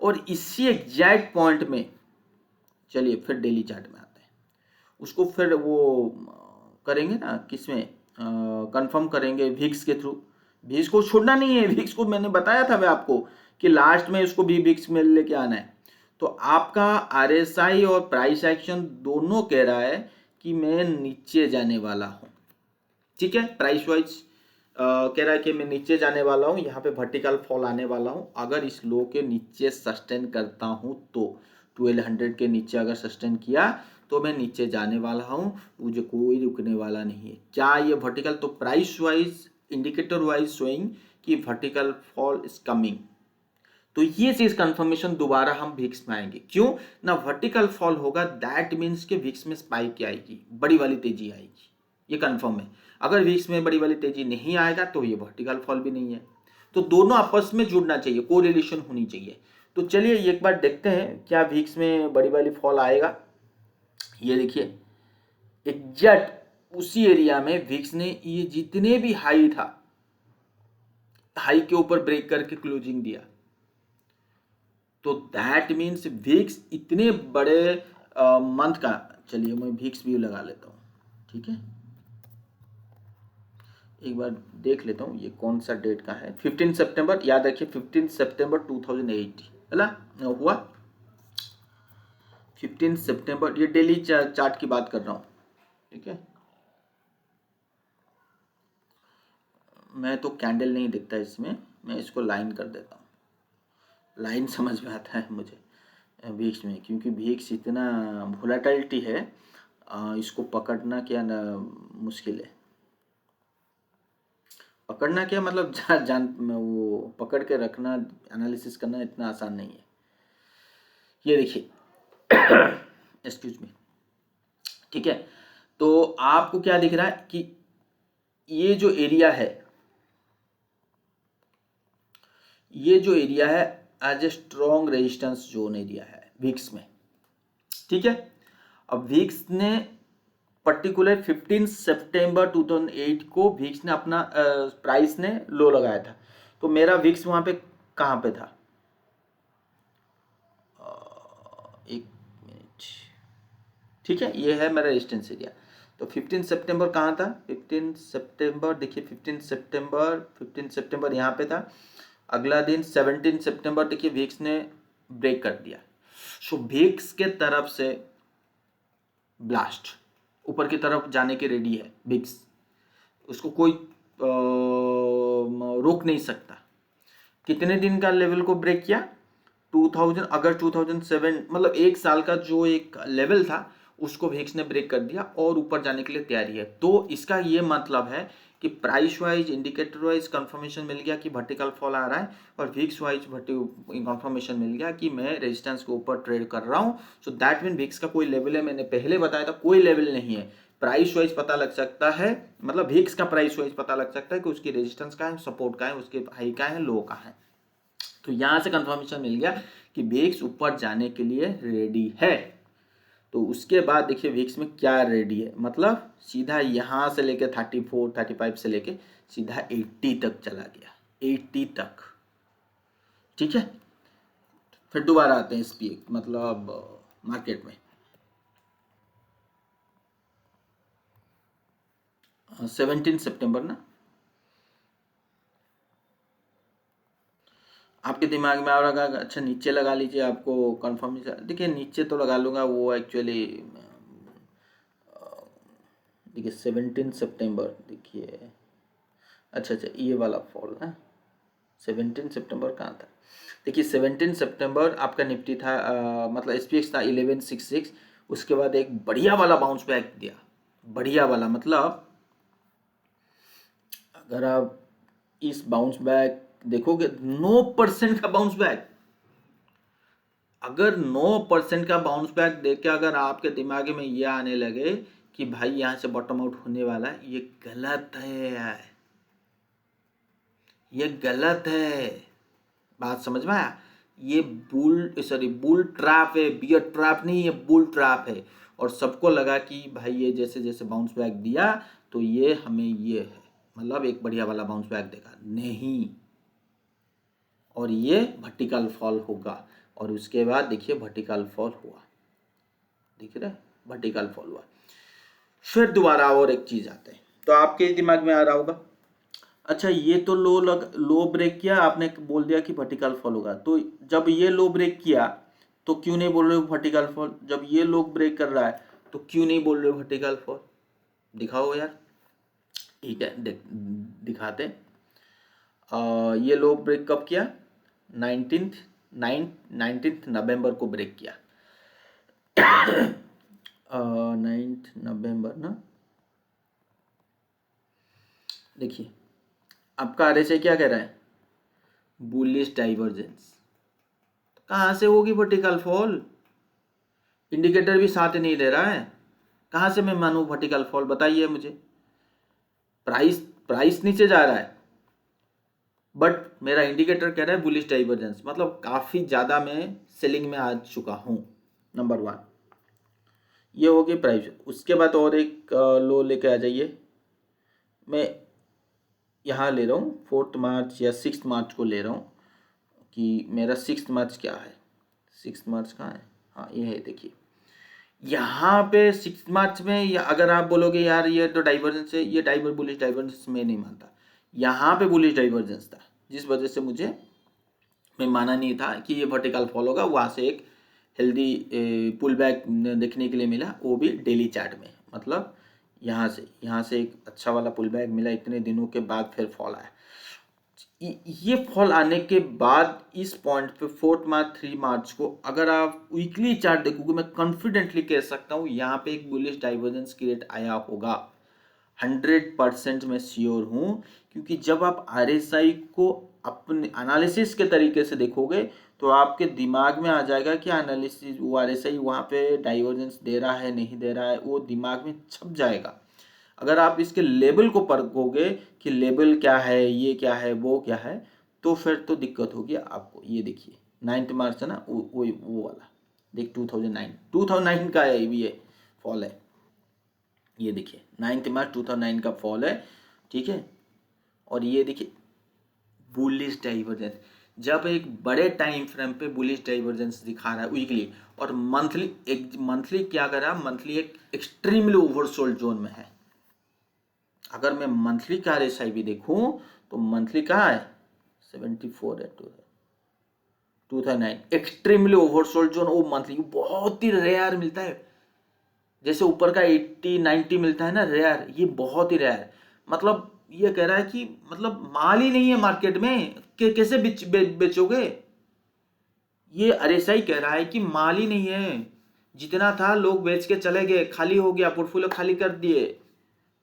और इसी एग्जैक्ट पॉइंट में चलिए फिर डेली चार्ट में आते हैं, उसको फिर वो करेंगे ना, किसमें कंफर्म करेंगे, विक्स के थ्रू। विक्स को छोड़ना नहीं है, विक्स को मैंने बताया था मैं आपको कि लास्ट में उसको भी विक्स में लेके आना है। तो आपका आरएसआई और प्राइस एक्शन दोनों कह रहा है कि मैं नीचे जाने वाला हूं। ठीक है, प्राइस वाइज कह रहा है कि मैं नीचे जाने वाला हूं, यहाँ पे वर्टिकल फॉल आने वाला हूं। अगर इस लो के नीचे सस्टेन करता हूं तो 1200 के नीचे अगर सस्टेन किया तो मैं नीचे जाने वाला हूं, मुझे कोई रुकने वाला नहीं है। क्या ये वर्टिकल, तो price wise indicator wise showing कि वर्टिकल फॉल इज कमिंग। तो ये चीज कंफर्मेशन दोबारा हम विक्स में आएंगे, क्यों ना, वर्टिकल फॉल होगा दैट मीन्स के विक्स में स्पाइक आएगी, बड़ी वाली तेजी आएगी, ये कंफर्म है। अगर विक्स में बड़ी वाली तेजी नहीं आएगा तो ये वर्टिकल फॉल भी नहीं है। तो दोनों आपस में जुड़ना चाहिए, कोरिलेशन होनी चाहिए। तो चलिए एक बार देखते हैं क्या विक्स में बड़ी वाली फॉल आएगा। ये देखिए एग्जैक्ट उसी एरिया में विक्स ने ये जितने भी हाई था, हाई के ऊपर ब्रेक करके क्लोजिंग दिया। तो दैट मीन्स विक्स इतने बड़े मंथ का, चलिए मैं विक्स भी लगा लेता हूँ। ठीक है, एक बार देख लेता हूँ ये कौन सा डेट का है। 15 सितंबर, याद रखिए 15 सितंबर 2008 है ना, हुआ 15 सितंबर। ये डेली चार्ट की बात कर रहा हूँ। ठीक है, मैं तो कैंडल नहीं दिखता इसमें, मैं इसको लाइन कर देता हूँ, लाइन समझ में आता है मुझे वीक्स में, क्योंकि वीक्स इतना वोलेटिलिटी है, इसको पकड़ना क्या ना मुश्किल है। पकड़ना क्या मतलब वो पकड़ के रखना, एनालिसिस करना इतना आसान नहीं है। ये देखिए एक्सक्यूज मी। ठीक है, तो आपको क्या दिख रहा है कि ये जो एरिया है, ये जो एरिया है as a strong resistance zone area है विक्स में। ठीक है, अब विक्स ने पर्टिकुलर 15 सितंबर 2008 को विक्स ने अपना प्राइस ने लो लगाया था। तो मेरा विक्स वहां पे कहां पे था, एक मिनट। ठीक है, ये है मेरा रेजिस्टेंस एरिया। तो 15 सितंबर कहाँ था, 15 सितंबर देखिए, 15 सितंबर यहाँ पे था। अगला दिन 17 सितंबर देखिए विक्स ने ब्रेक कर दिया। सो विक्स के तरफ से ब्लास्ट ऊपर की तरफ जाने के रेडी है विक्स, उसको कोई रोक नहीं सकता। कितने दिन का लेवल को ब्रेक किया, 2000, अगर 2007 मतलब एक साल का जो एक लेवल था उसको विक्स ने ब्रेक कर दिया और ऊपर जाने के लिए तैयारी है। तो इसका ये मतलब है कि price wise indicator wise confirmation मिल गया कि वर्टिकल फॉल आ रहा है, और विक्स वाइज कंफर्मेशन मिल गया कि मैं रेजिस्टेंस के ऊपर ट्रेड कर रहा हूँ। सो दैट मीन विक्स का कोई लेवल है, मैंने पहले बताया था कोई लेवल नहीं है। प्राइस वाइज पता लग सकता है, मतलब विक्स का प्राइस वाइज पता लग सकता है कि उसकी रेजिस्टेंस का है, सपोर्ट का है, उसके हाई का है, लो का है। तो यहां से कंफर्मेशन मिल गया कि विक्स ऊपर जाने के लिए रेडी है। तो उसके बाद देखिए विक्स में क्या रेडी है, मतलब सीधा यहां से लेके 34 35 से लेके सीधा 80 तक चला गया, 80 तक। ठीक है, फिर दोबारा आते हैं इस पे, मतलब मार्केट में 17 सितंबर ना, आपके दिमाग में आ रहा है अच्छा नीचे लगा लीजिए, आपको कंफर्मेशन। देखिए नीचे तो लगा लूँगा, वो एक्चुअली देखिए 17 सितंबर देखिए, अच्छा ये वाला फॉल है, 17 सितंबर कहाँ था? देखिए 17 सितंबर आपका निफ्टी था, मतलब SPX था 1166। उसके बाद एक बढ़िया वाला बाउंस बैक दिया, बढ़िया वाला, मतलब अगर आप इस बाउंस बैक देखोगे 9% का बाउंस बैक, अगर 9% का बाउंस बैक देख के अगर आपके दिमाग में ये आने लगे कि भाई यहाँ से बॉटम आउट होने वाला है, ये गलत है यार, ये गलत है। बात समझ में आया? ये बुल ट्रैप है, बियर ट्रैप नहीं, ये बुल ट्रैप है। और सबको लगा कि भाई ये जैसे जैसे बाउंस बैक दिया तो ये हमें ये है, मतलब एक बढ़िया वाला बाउंस बैक देगा, नहीं, और ये वर्टिकल फॉल होगा। और उसके बाद देखिए वर्टिकल फॉल हुआ, दिख रहा है, वर्टिकल फॉल हुआ। फिर दोबारा और एक चीज आते हैं, तो आपके दिमाग में आ रहा होगा, अच्छा ये तो लो ब्रेक किया, आपने बोल दिया कि वर्टिकल फॉल होगा, तो जब ये लो ब्रेक किया तो क्यों नहीं बोल रहे हो वर्टिकल फॉल? जब ये लो ब्रेक कर रहा है तो क्यों नहीं बोल रहे हो वर्टिकल फॉल? दिखाओ यार। ठीक है, दिखाते। ये लो ब्रेक कब किया? 19 नवंबर को ब्रेक किया। 9 नवंबर ना, देखिए आपका RSI क्या कह रहा है? Bullish divergence. कहाँ से होगी वर्टिकल फॉल? इंडिकेटर भी साथ नहीं दे रहा है, कहाँ से मैं मानूं वर्टिकल फॉल? बताइए मुझे। प्राइस नीचे जा रहा है बट मेरा इंडिकेटर कह रहा है बुलिश डाइवर्जेंस, मतलब काफी ज्यादा मैं सेलिंग में आ चुका हूं। नंबर 1 ये हो गई प्राइस। उसके बाद और एक लो लेके आ जाइए। मैं यहाँ ले रहा हूँ 4 मार्च या 6 मार्च को ले रहा हूँ कि मेरा 6 मार्च क्या है। 6 मार्च कहाँ है? हाँ ये है, देखिए यहाँ पे 6 मार्च में, या अगर आप बोलोगे यार ये तो डाइवर्जेंस है, ये बुलिश डाइवर्जेंस में नहीं मानता, यहाँ पे बुलिश डाइवर्जेंस था, जिस वजह से मुझे मैं माना नहीं था कि ये वर्टिकल फॉल होगा। वहाँ से एक हेल्दी पुल बैक देखने के लिए मिला, वो भी डेली चार्ट में, मतलब यहाँ से एक अच्छा वाला पुल बैक मिला, इतने दिनों के बाद फिर फॉल आया। ये फॉल आने के बाद इस पॉइंट पे 4 मार्च 3 मार्च को अगर आप वीकली चार्ट देखोगे, मैं कॉन्फिडेंटली कह सकता हूँ यहाँ पे एक बुलिश डाइवर्जेंस क्रिएट आया होगा, 100% मैं श्योर हूँ। क्योंकि जब आप RSI को अपने एनालिसिस के तरीके से देखोगे तो आपके दिमाग में आ जाएगा कि एनालिसिस वो RSI वहाँ पे डाइवर्जेंस दे रहा है नहीं दे रहा है, वो दिमाग में छप जाएगा। अगर आप इसके लेबल को परखोगे कि लेबल क्या है, ये क्या है, वो क्या है, तो फिर तो दिक्कत होगी आपको। ये देखिए 9 मार्च है ना, वो वाला देख, 2009 का है ये फॉल है, ये देखिए 9 मार्च 2009 का फॉल है, ठीक है। और ये देखिए बुलिश डाइवर्जेंस, जब एक बड़े टाइम फ्रेम पे बुलिश डाइवर्जेंस दिखा रहा है वीकली, और मंथली क्या कर रहा है? मंथली एक एक्सट्रीमली ओवरसोल्ड जोन में है। अगर मैं मंथली का RSI भी देखूं तो मंथली कहाँ है? 74 है, 2009 एक्सट्रीमली ओवरसोल्ड जोन। वो मंथली बहुत ही रेयर मिलता है, जैसे ऊपर का 80-90 मिलता है ना रेयर, ये बहुत ही रेयर। मतलब ये कह रहा है कि मतलब माल ही नहीं है मार्केट में, कैसे बेचोगे? ये RSI कह रहा है कि माल ही नहीं है, जितना था लोग बेच के चले गए, खाली हो गया, पोर्टफोलियो खाली कर दिए,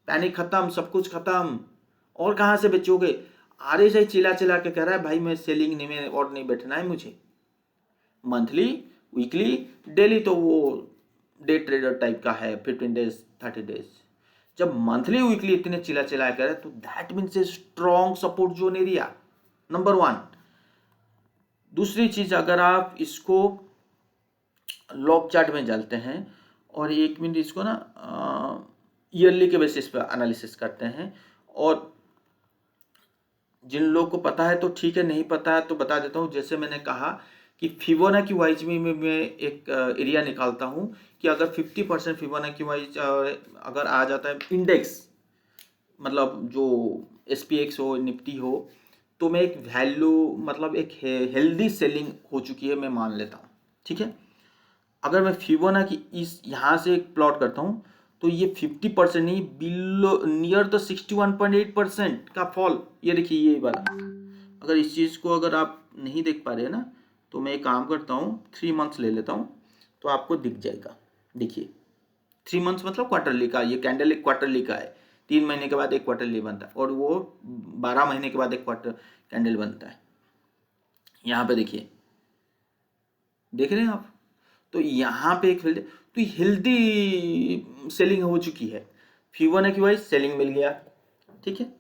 पैनिक खत्म, सब कुछ खत्म, और कहाँ से बेचोगे? RSI चिल्ला चिल्ला के कह रहा है भाई मैं सेलिंग नहीं में और नहीं बैठना है मुझे। मंथली, वीकली, डेली तो वो डे ट्रेडर टाइप का है, 15 डेज 30 डेज। जब मंथली वीकली इतने चिल्ला चिल्ला कर रहे तो that means a strong support zone area, number 1। दूसरी चीज, अगर आप इसको लॉग चार्ट में डालते हैं और 1 मिनट इसको ना ईयरली के बेसिस पे एनालिसिस करते हैं, और जिन लोग को पता है तो ठीक है, नहीं पता है तो बता देता हूँ। जैसे मैंने कहा कि फिबोनाची वाइज में मैं एक एरिया निकालता हूँ कि अगर 50% फिबोनाची वाइज अगर आ जाता है इंडेक्स, मतलब जो SPX हो, निफ्टी हो, तो मैं एक वैल्यू, मतलब एक हेल्दी सेलिंग हो चुकी है मैं मान लेता हूँ, ठीक है। अगर मैं फिबोनाची इस यहाँ से एक प्लॉट करता हूँ तो ये 50% नहीं, बिलो नियर द 61.8% का फॉल, ये देखिए ये वाला अगर इस चीज़ को अगर आप नहीं देख पा रहे हैं ना, तो मैं एक काम करता हूँ, 3 मंथ्स ले लेता हूँ, तो आपको दिख जाएगा। देखिए 3 मंथ्स मतलब क्वार्टरली का, ये कैंडल एक क्वार्टरली का है, 3 महीने के बाद एक क्वार्टरली बनता है, और वो 12 महीने के बाद एक क्वार्टर कैंडल बनता है। यहाँ पे देखिए, देख रहे हैं आप, तो यहाँ पे एक तो हेल्दी सेलिंग हो चुकी है, फिबोनाची वाइज सेलिंग मिल गया, ठीक है।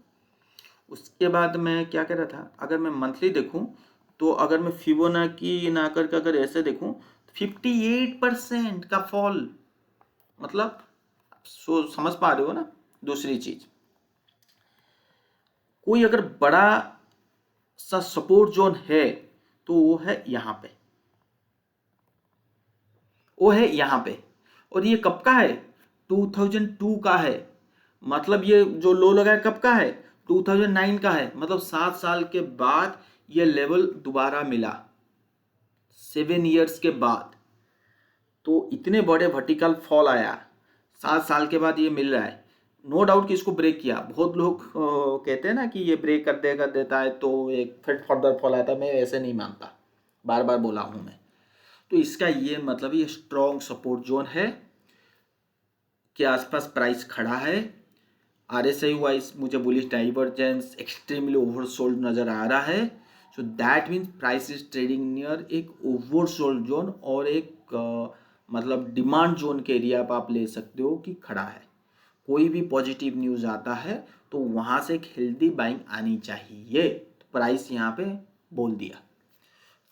उसके बाद मैं क्या कह रहा था, अगर मैं मंथली देखूं, तो अगर मैं फिबोनाची ना करके अगर ऐसे देखूं, 58% का फॉल, मतलब समझ पा रहे हो ना। दूसरी चीज, कोई अगर बड़ा सा सपोर्ट जोन है तो वो है यहाँ पे, वो है यहाँ पे, और ये कब का है, 2002 का है। मतलब ये जो लो लगा है कब का है, 2009 का है। मतलब 7 साल के बाद ये लेवल दोबारा मिला, 7 इयर्स के बाद। तो इतने बड़े वर्टिकल फॉल आया, 7 साल के बाद ये मिल रहा है। नो डाउट कि इसको ब्रेक किया। बहुत लोग कहते हैं ना कि ये ब्रेक कर देता है तो एक फिर फर्दर फॉल आता है। मैं ऐसे नहीं मानता, बार बार बोला हूँ मैं। तो इसका ये मतलब ये स्ट्रॉन्ग सपोर्ट जोन है के आसपास प्राइस खड़ा है। RSI वाइज मुझे बुलिश डाइवर्जेंस एक्सट्रीमली ओवरसोल्ड नजर आ रहा है। So that means price is trading near एक ओवरसोल्ड जोन और एक मतलब डिमांड जोन के एरिया पर आप ले सकते हो कि खड़ा है। कोई भी पॉजिटिव न्यूज़ आता है तो वहाँ से एक हेल्दी बाइंग आनी चाहिए। तो प्राइस यहाँ पे बोल दिया।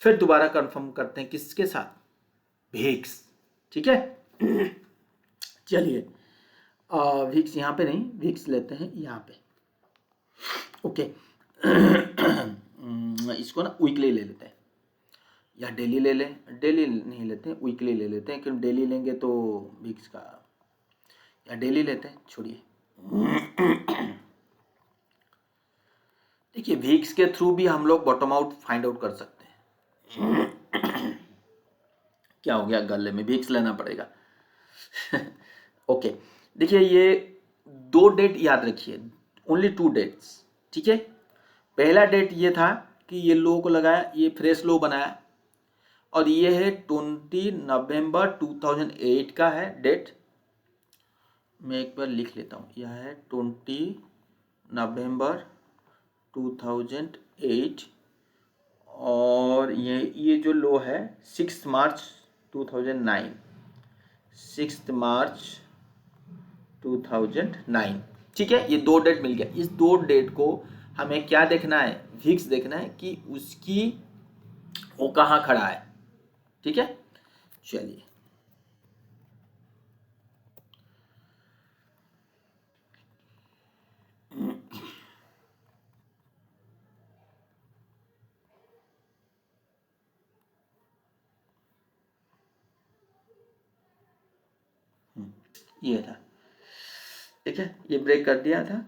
फिर दोबारा कंफर्म करते हैं किसके साथ, विक्स, ठीक है। चलिए विक्स यहाँ पे नहीं, विक्स लेते हैं यहाँ पे, ओके। इसको ना वीकली ले लेते हैं या डेली ले लें, डेली नहीं लेते हैं, वीकली ले लेते हैं, क्योंकि डेली लेंगे तो विक्स का, या डेली लेते हैं, छोड़िए। देखिए विक्स के थ्रू भी हम लोग बॉटम आउट फाइंड आउट कर सकते हैं। क्या हो गया गले में, विक्स लेना पड़ेगा। ओके देखिए, ये 2 डेट याद रखिए, ओनली 2 डेट्स, ठीक है। पहला डेट ये था कि ये लो को लगाया, ये फ्रेश लो बनाया, और ये है 20 नवंबर 2008 का है डेट। मैं एक बार लिख लेता हूँ, यह है 20 नवंबर 2008, और ये जो लो है 6 मार्च 2009, 6 मार्च 2009, ठीक है। ये 2 डेट मिल गया। इस 2 डेट को हमें क्या देखना है, विक्स देखना है कि उसकी वो कहाँ खड़ा है, ठीक है। चलिए ये था, ठीक है, ये ब्रेक कर दिया था,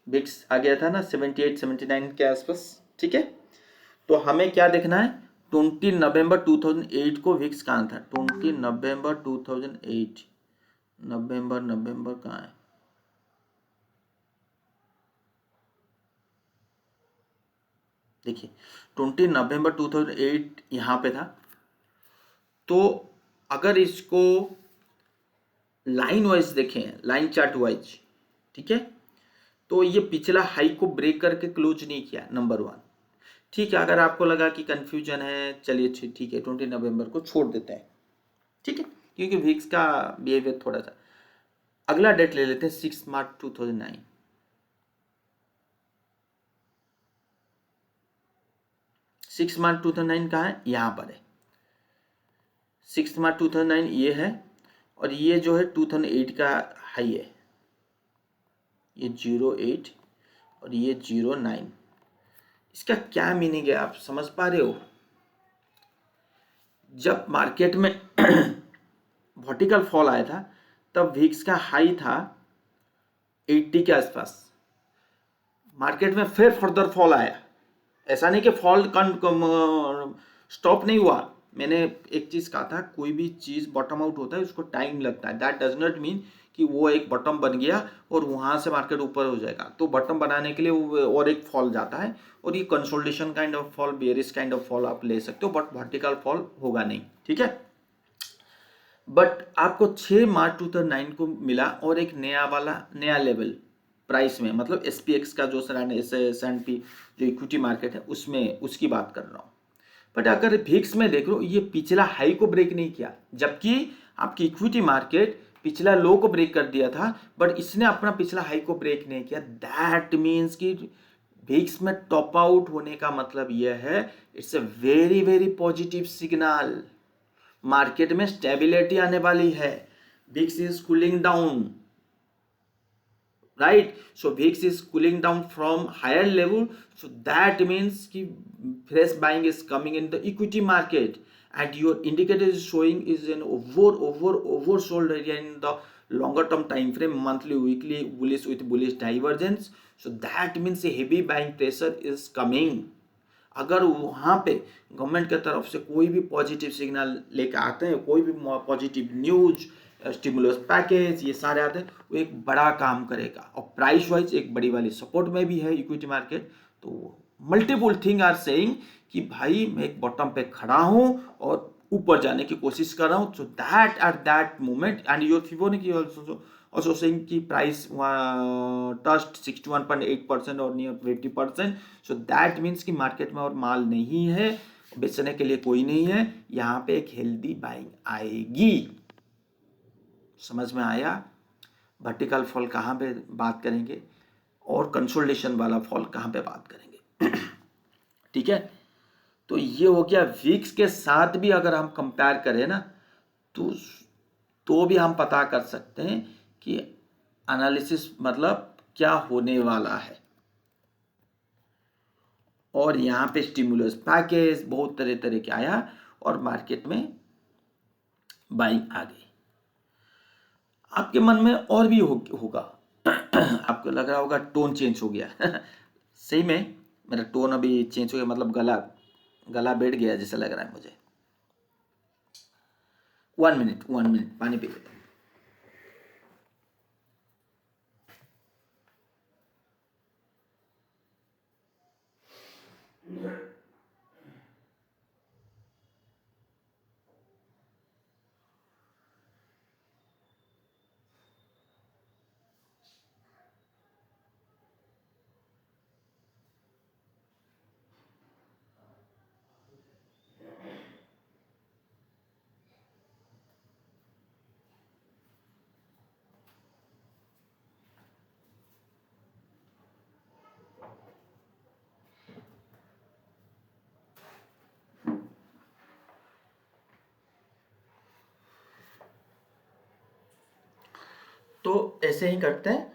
विक्स आ गया था ना 78 79 के आसपास, ठीक है। तो हमें क्या देखना है, 20 नवंबर 2008 को विक्स कहाँ था, 20 नवंबर 2008, नवंबर कहाँ है, देखिए 20 नवंबर 2008 यहाँ पे था। तो अगर इसको लाइन वाइज देखें, लाइन चार्ट वाइज, ठीक है, तो ये पिछला हाई को ब्रेक करके क्लोज नहीं किया, नंबर 1, ठीक है। अगर आपको लगा कि कंफ्यूजन है, चलिए ठीक है, 20 नवंबर को छोड़ देते हैं, ठीक है, क्योंकि विक्स का बिहेवियर थोड़ा सा। अगला डेट ले लेते हैं 6 मार्च 2009, 6 मार्च 2009 कहाँ है, यहाँ पर है, 6 मार्च 2009 ये है, और ये जो है 2008 का हाई है, ये 08 और ये 09। इसका क्या मीनिंग है, आप समझ पा रहे हो। जब मार्केट में वर्टिकल फॉल आया था तब विक्स का हाई था 80 के आसपास, मार्केट में फिर फर्दर फॉल आया। ऐसा नहीं कि फॉल स्टॉप नहीं हुआ। मैंने एक चीज कहा था, कोई भी चीज बॉटम आउट होता है उसको टाइम लगता है, दैट डज नॉट मीन कि वो एक बॉटम बन गया और वहाँ से मार्केट ऊपर हो जाएगा। तो बॉटम बनाने के लिए वो और एक फॉल जाता है, और ये consolidation kind of fall, bearish kind of fall आप ले सकते हो, बट वर्टिकल फॉल होगा नहीं, ठीक है। बट आपको 6 मार्च 2009 को मिला और एक नया लेवल प्राइस में, मतलब SPX का जो S&P जो इक्विटी मार्केट है उसमें, उसकी बात कर रहा हूँ। बट अगर VIX में देख लो, ये पिछला हाई को ब्रेक नहीं किया, जबकि आपकी इक्विटी मार्केट पिछला लो को ब्रेक कर दिया था, बट इसने अपना पिछला हाई को ब्रेक नहीं किया। दैट मीन्स कि VIX में टॉप आउट होने का मतलब यह है, it's a very very positive signal. Market में स्टेबिलिटी आने वाली है। VIX is cooling down, right? So VIX is cooling down from higher level, so that means कि fresh buying is coming in the equity market, and your indicator is showing is an oversold area in the longer term time frame, monthly, weekly, bullish with bullish divergence. So that means a heavy buying pressure is coming. अगर वहाँ पे गवर्नमेंट की तरफ से कोई भी पॉजिटिव सिग्नल लेकर आते हैं, कोई भी पॉजिटिव न्यूज, स्टिमुलस पैकेज, ये सारे आते हैं, वो एक बड़ा काम करेगा। और प्राइस वाइज एक बड़ी वाली सपोर्ट में भी है इक्विटी मार्केट। तो मल्टीपल थिंग आर सेइंग कि भाई मैं एक बॉटम पे खड़ा हूँ और ऊपर जाने की कोशिश कर रहा हूँ। So that at that moment and your Fibonacci also saying कि price touched 61.8% और near 50%. So that means कि मार्केट में और माल नहीं है, बेचने के लिए कोई नहीं है, यहाँ पे एक हेल्दी बाइंग आएगी। समझ में आया? वर्टिकल फॉल कहाँ पे बात करेंगे और कंसोलिडेशन वाला फॉल कहाँ पे बात करेंगे। ठीक है, तो ये हो गया। VIX के साथ भी अगर हम कंपेयर करें ना, तो भी हम पता कर सकते हैं कि एनालिसिस मतलब क्या होने वाला है। और यहाँ पे स्टिमुलस पैकेज बहुत तरह तरह के आया और मार्केट में बाइंग आ गई। आपके मन में और भी होगा आपको लग रहा होगा टोन चेंज हो गया सही में मेरा टोन अभी चेंज हो गया, मतलब गला बैठ गया जैसा लग रहा है मुझे। 1 मिनट पानी पी लेता हूँ। तो ऐसे ही करते हैं।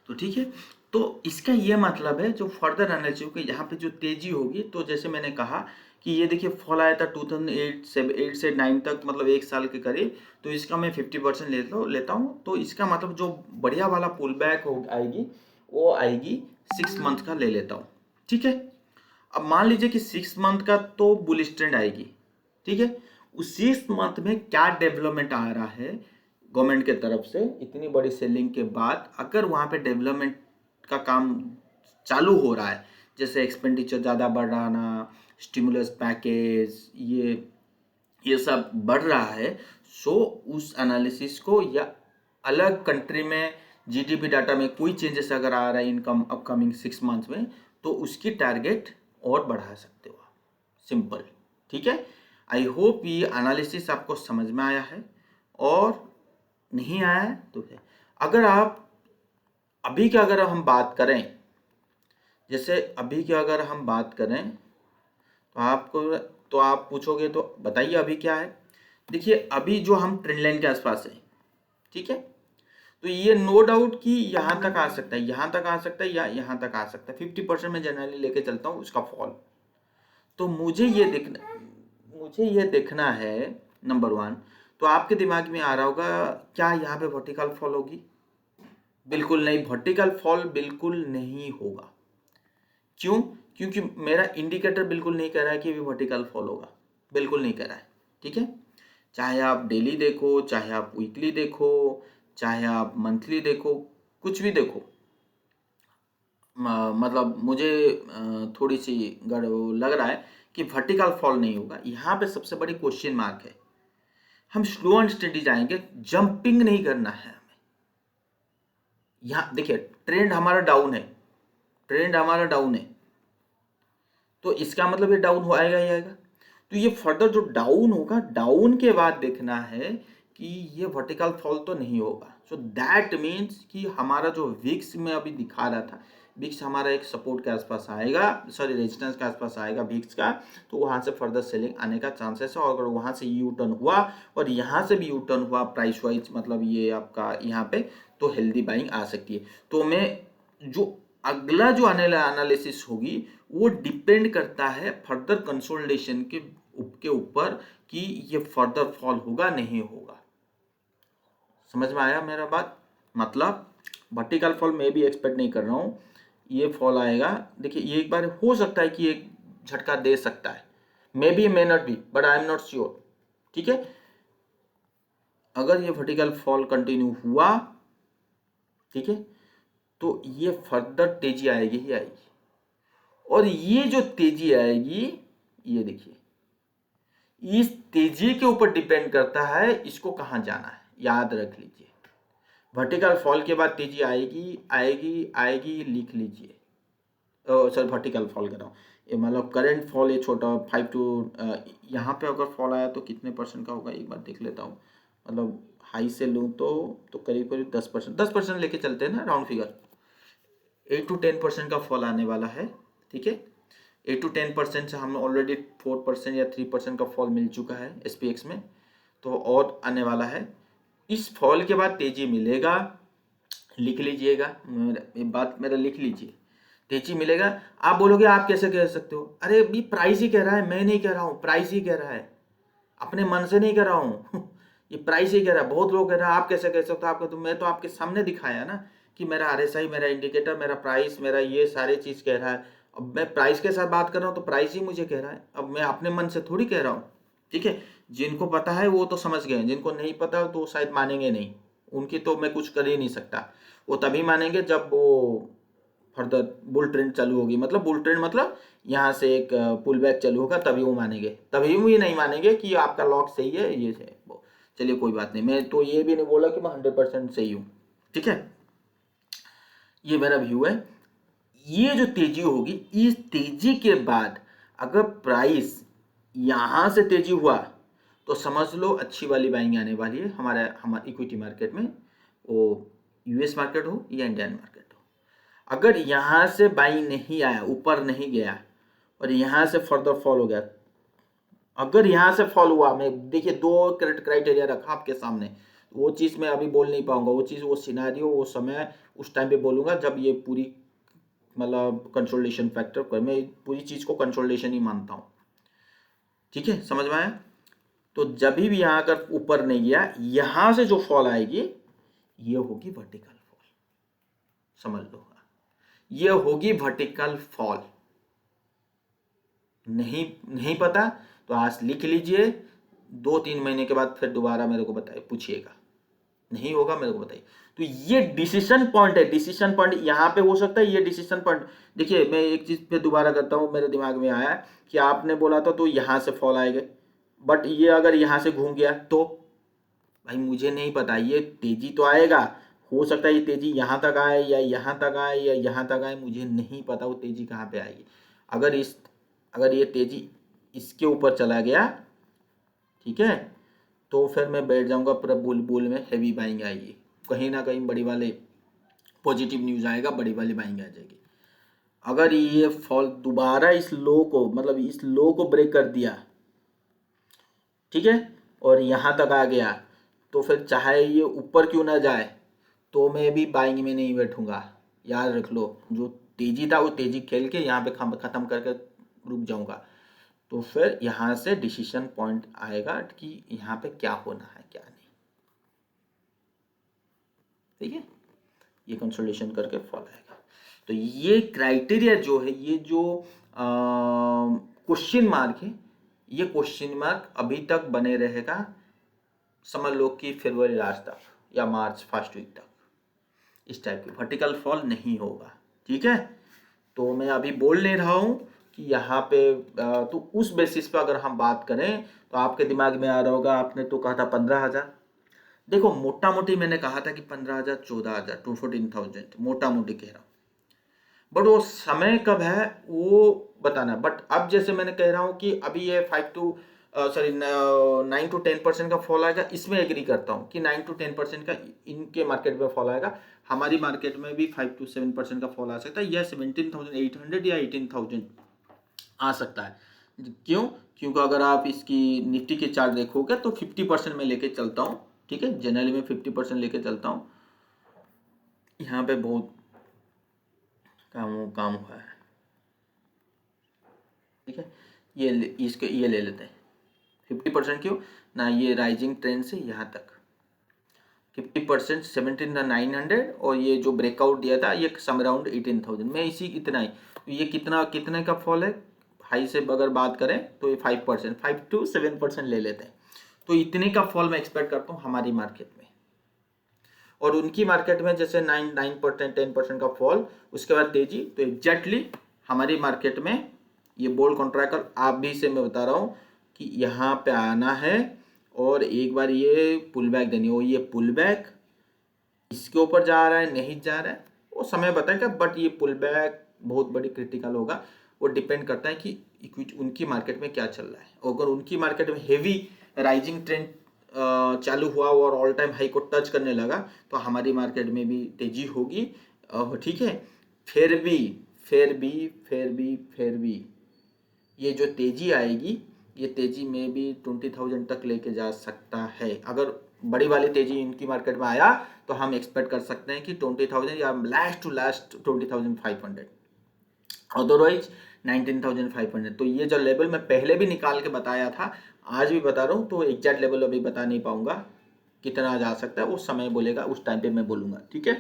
तो ठीक है, तो इसका ये मतलब है जो फर्दर एनालिसिस के यहाँ पे जो तेजी होगी, तो जैसे मैंने कहा कि ये देखिए फॉल आया था 2008 से 9 तक, मतलब 1 साल के करीब। तो इसका मैं 50% लेता हूँ। तो इसका मतलब जो बढ़िया वाला पुल बैक आएगी वो आएगी 6 मंथ का ले लेता हूँ। ठीक है, अब मान लीजिए कि 6 मंथ का तो बुलिश ट्रेंड आएगी। ठीक है, उस 6 मंथ में क्या डेवलपमेंट आ रहा है गवर्नमेंट के तरफ से, इतनी बड़ी सेलिंग के बाद अगर वहाँ पे डेवलपमेंट का काम चालू हो रहा है, जैसे एक्सपेंडिचर ज़्यादा बढ़ाना, स्टिमुलस पैकेज, ये सब बढ़ रहा है, सो उस एनालिसिस को या अलग कंट्री में GDP डाटा में कोई चेंजेस अगर आ रहा है इनकम अपकमिंग 6 मंथ में, तो उसकी टारगेट और बढ़ा सकते हो आप। सिंपल। ठीक है, आई होप ये एनालिसिस आपको समझ में आया है, और नहीं आया है तो है। अगर आप अभी की अगर हम बात करें, जैसे अभी की अगर हम बात करें तो आप पूछोगे तो बताइए अभी क्या है। देखिए अभी जो हम ट्रेंड लाइन के आसपास है, ठीक है, तो ये नो डाउट कि यहाँ तक आ सकता है, यहाँ तक आ सकता है, या यहाँ तक आ सकता है। 50% में जनरली लेके चलता हूँ उसका फॉल। तो मुझे ये देखना है नंबर 1। तो आपके दिमाग में आ रहा होगा क्या यहाँ पे वर्टिकल फॉल होगी? बिल्कुल नहीं, वर्टिकल फॉल बिल्कुल नहीं होगा। क्यों? क्योंकि मेरा इंडिकेटर बिल्कुल नहीं कह रहा है कि भी वर्टिकल फॉल होगा, बिल्कुल नहीं कह रहा है। ठीक है, चाहे आप डेली देखो, चाहे आप वीकली देखो, चाहे आप मंथली देखो, कुछ भी देखो, मतलब मुझे थोड़ी सी गड़ लग रहा है कि वर्टिकल फॉल नहीं होगा। यहाँ पे सबसे बड़ी क्वेश्चन मार्क है। हम स्लो एंड स्टडी जाएंगे, जंपिंग नहीं करना है हमें। यहाँ देखिए ट्रेंड हमारा डाउन है, ट्रेंड हमारा डाउन है, तो इसका मतलब ये डाउन हो आएगा ही आएगा। तो ये फर्दर जो डाउन होगा, डाउन के बाद देखना है कि ये वर्टिकल फॉल तो नहीं होगा। सो दैट मीन्स कि हमारा जो विक्स में अभी दिखा रहा था, विक्स हमारा एक सपोर्ट के आसपास आएगा, सॉरी रेजिस्टेंस के आसपास आएगा विक्स का, तो वहाँ से फर्दर सेलिंग आने का चांसेस है। और अगर वहाँ से यू टर्न हुआ और यहाँ से भी यू टर्न हुआ प्राइस वाइज, मतलब ये आपका यहाँ पे, तो हेल्दी बाइंग आ सकती है। तो मैं जो अगला जो एनालिसिस होगी वो डिपेंड करता है फर्दर कंसोलिडेशन के ऊपर कि ये फर्दर फॉल होगा नहीं होगा। समझ में आया मेरा बात? मतलब वर्टिकल फॉल मैं भी एक्सपेक्ट नहीं कर रहा हूँ, ये फॉल आएगा। देखिए ये एक बार हो सकता है कि एक झटका दे सकता है, may be may not be, but I am not sure. ठीक है, अगर ये वर्टिकल फॉल कंटिन्यू हुआ, ठीक है, तो ये फर्दर तेजी आएगी ही आएगी। और ये जो तेजी आएगी, ये देखिए, इस तेजी के ऊपर डिपेंड करता है इसको कहां जाना है। याद रख लीजिए, वर्टिकल फॉल के बाद तेजी आएगी आएगी आएगी, लिख लीजिए। सर वर्टिकल फॉल कर रहा हूँ, ये मतलब करंट फॉल ये छोटा 5 टू, यहाँ पे अगर फॉल आया तो कितने परसेंट का होगा एक बार देख लेता हूँ। मतलब हाई से लूँ तो करीब करीब 10%, 10% लेके चलते हैं ना राउंड फिगर, 8 to 10% का फॉल आने वाला है। ठीक है, 8 to 10% से हमें ऑलरेडी 4% या 3% का फॉल मिल चुका है SPX में, तो और आने वाला है। इस फॉल के बाद तेजी मिलेगा, लिख लीजिएगा, ये बात मेरा लिख लीजिए, तेजी मिलेगा। आप बोलोगे आप कैसे कह सकते हो? अरे भी प्राइस ही कह रहा है, मैं नहीं कह रहा हूँ, प्राइस ही कह रहा है, अपने मन से नहीं कह रहा हूँ ये प्राइस ही कह रहा है। बहुत लोग कह रहे हैं आप कैसे कह सकते हो, आपका, तो मैं तो आपके सामने दिखाया ना कि मेरा RSI, मेरा इंडिकेटर, मेरा प्राइस, मेरा ये सारे चीज़ कह रहा है। अब मैं प्राइस के साथ बात कर रहा हूँ तो प्राइस ही मुझे कह रहा है, अब मैं अपने मन से थोड़ी कह रहा हूँ। ठीक है, जिनको पता है वो तो समझ गए, जिनको नहीं पता तो शायद मानेंगे नहीं, उनकी तो मैं कुछ कर ही नहीं सकता। वो तभी मानेंगे जब वो फर्दर बुल ट्रेंड चालू होगी, मतलब बुल ट्रेंड मतलब यहाँ से एक पुल बैक चालू होगा, तभी वो मानेंगे, तभी वो ये नहीं मानेंगे कि आपका लॉक सही है, ये है वो। चलिए कोई बात नहीं, मैं तो ये भी नहीं बोला कि मैं 100% सही हूँ। ठीक है, ये मेरा व्यू है। ये जो तेजी होगी, इस तेजी के बाद अगर प्राइस यहाँ से तेजी हुआ तो समझ लो अच्छी वाली बाइंग आने वाली है हमारे इक्विटी मार्केट में, वो US मार्केट हो या इंडियन मार्केट हो। अगर यहाँ से बाइंग नहीं आया, ऊपर नहीं गया और यहाँ से फर्दर फॉल हो गया, अगर यहाँ से फॉल हुआ, मैं देखिए 2 क्राइटेरिया रखा आपके सामने, वो चीज़ मैं अभी बोल नहीं पाऊंगा, वो चीज़, वो सिनारियो, वो समय उस टाइम पे बोलूंगा जब ये पूरी, मतलब कंसोलिडेशन फैक्टर पर, मैं पूरी चीज़ को कंसोलिडेशन ही मानता हूँ। ठीक है, समझ में आया? तो जब भी यहाँ अगर ऊपर नहीं गया, यहाँ से जो फॉल आएगी ये होगी वर्टिकल फॉल, समझ लो, ये होगी वर्टिकल फॉल। नहीं पता तो आज लिख लीजिए, 2-3 महीने के बाद फिर दोबारा मेरे को बताइए, पूछिएगा, नहीं होगा मेरे को बताइए। तो ये डिसीजन पॉइंट है, डिसीजन पॉइंट यहाँ पे हो सकता है, ये डिसीजन पॉइंट। देखिए मैं एक चीज पे दोबारा करता हूँ, मेरे दिमाग में आया कि आपने बोला था तो यहाँ से फॉल आएगा, बट ये अगर यहाँ से घूम गया तो भाई मुझे नहीं पता, ये तेजी तो आएगा, हो सकता है ये तेजी यहाँ तक आए या यहाँ तक आए या यहाँ तक आए, मुझे नहीं पता वो तेजी कहाँ पे आएगी। अगर ये तेजी इसके ऊपर चला गया, ठीक है, तो फिर मैं बैठ जाऊंगा पूरा बुल में, हेवी बाइंग आएगी, कहीं ना कहीं बड़ी वाले पॉजिटिव न्यूज आएगा, बड़ी वाली बाइंग आ जाएगी। अगर ये फॉल दोबारा इस लो को, मतलब इस लो को ब्रेक कर दिया, ठीक है, और यहाँ तक आ गया, तो फिर चाहे ये ऊपर क्यों ना जाए तो मैं भी बाइंग में नहीं बैठूंगा। याद रख लो, जो तेजी था वो तेजी खेल के यहाँ पे खत्म करके रुक जाऊंगा। तो फिर यहाँ से डिसीजन पॉइंट आएगा कि यहाँ पे क्या होना है क्या नहीं। ठीक है, ये कंसोलिडेशन करके फॉल आएगा। तो ये क्राइटेरिया जो है, ये जो क्वेश्चन मार्क है, ये क्वेश्चन मार्क अभी तक बने रहेगा, समझ लो कि फरवरी लास्ट तक या मार्च फर्स्ट वीक तक, इस टाइप की वर्टिकल फॉल नहीं होगा। ठीक है, तो मैं अभी बोल नहीं रहा हूँ कि यहाँ पे तो उस बेसिस पे अगर हम बात करें तो आपके दिमाग में आ रहा होगा, आपने तो कहा था 15,000। देखो मोटा मोटी मैंने कहा था कि 15,000 14,000 टू 14,000 मोटा मोटी कह रहा हूँ, बट वो समय कब है वो बताना। बट अब जैसे मैंने कह रहा हूँ कि अभी ये 9 to 10% का फॉल आएगा, इसमें एग्री करता हूँ कि 9 to 10% का इनके मार्केट में फॉल आएगा। हमारी मार्केट में भी 5 to 7% का फॉल आ सकता है, या 17,800 या 18,000 आ सकता है। क्यों? क्योंकि अगर आप इसकी निफ्टी के चार्ट देखोगे तो 50% में लेके चलता हूँ। ठीक है, जनरली मैं 50% लेके चलता हूँ। यहाँ पे बहुत काम हुआ है। ठीक है, ये ले लेते हैं 50%। क्यों ना, ये राइजिंग ट्रेंड से यहाँ तक 50% 17,900, और ये जो ब्रेकआउट दिया था ये सम अराउंड 18,000 में, इसी इतना ही। तो ये कितने का फॉल है, हाई से अगर बात करें तो ये 5%, 5 to 7% ले लेते हैं। तो इतने का फॉल मैं एक्सपेक्ट करता हूँ हमारी मार्केट में, और उनकी मार्केट में जैसे 9% 10% का फॉल, उसके बाद तेजी। तो एग्जैक्टली हमारी मार्केट में ये बोल्ड कॉन्ट्रैक्ट आप भी से मैं बता रहा हूँ कि यहाँ पे आना है, और एक बार ये पुल बैक देनी हो, ये पुल बैक इसके ऊपर जा रहा है नहीं जा रहा है वो समय बताएगा, बट ये पुल बैक बहुत बड़ी क्रिटिकल होगा। वो डिपेंड करता है कि उनकी मार्केट में क्या चल रहा है। अगर उनकी मार्केट में हेवी राइजिंग ट्रेंड चालू हुआ और ऑल टाइम हाई को टच करने लगा तो हमारी मार्केट में भी तेजी होगी। ठीक है, फिर भी ये जो तेजी आएगी, ये तेजी में भी 20,000 तक लेके जा सकता है। अगर बड़ी वाली तेजी इनकी मार्केट में आया तो हम एक्सपेक्ट कर सकते हैं कि 20,000 या लास्ट टू लास्ट 20,500, अदरवाइज 19,500। तो ये जो लेवल मैं पहले भी निकाल के बताया था, आज भी बता रहा हूँ, तो एग्जैक्ट लेवल अभी बता नहीं पाऊंगा कितना जा सकता है, वो समय बोलेगा, उस टाइम पे मैं बोलूँगा। ठीक है,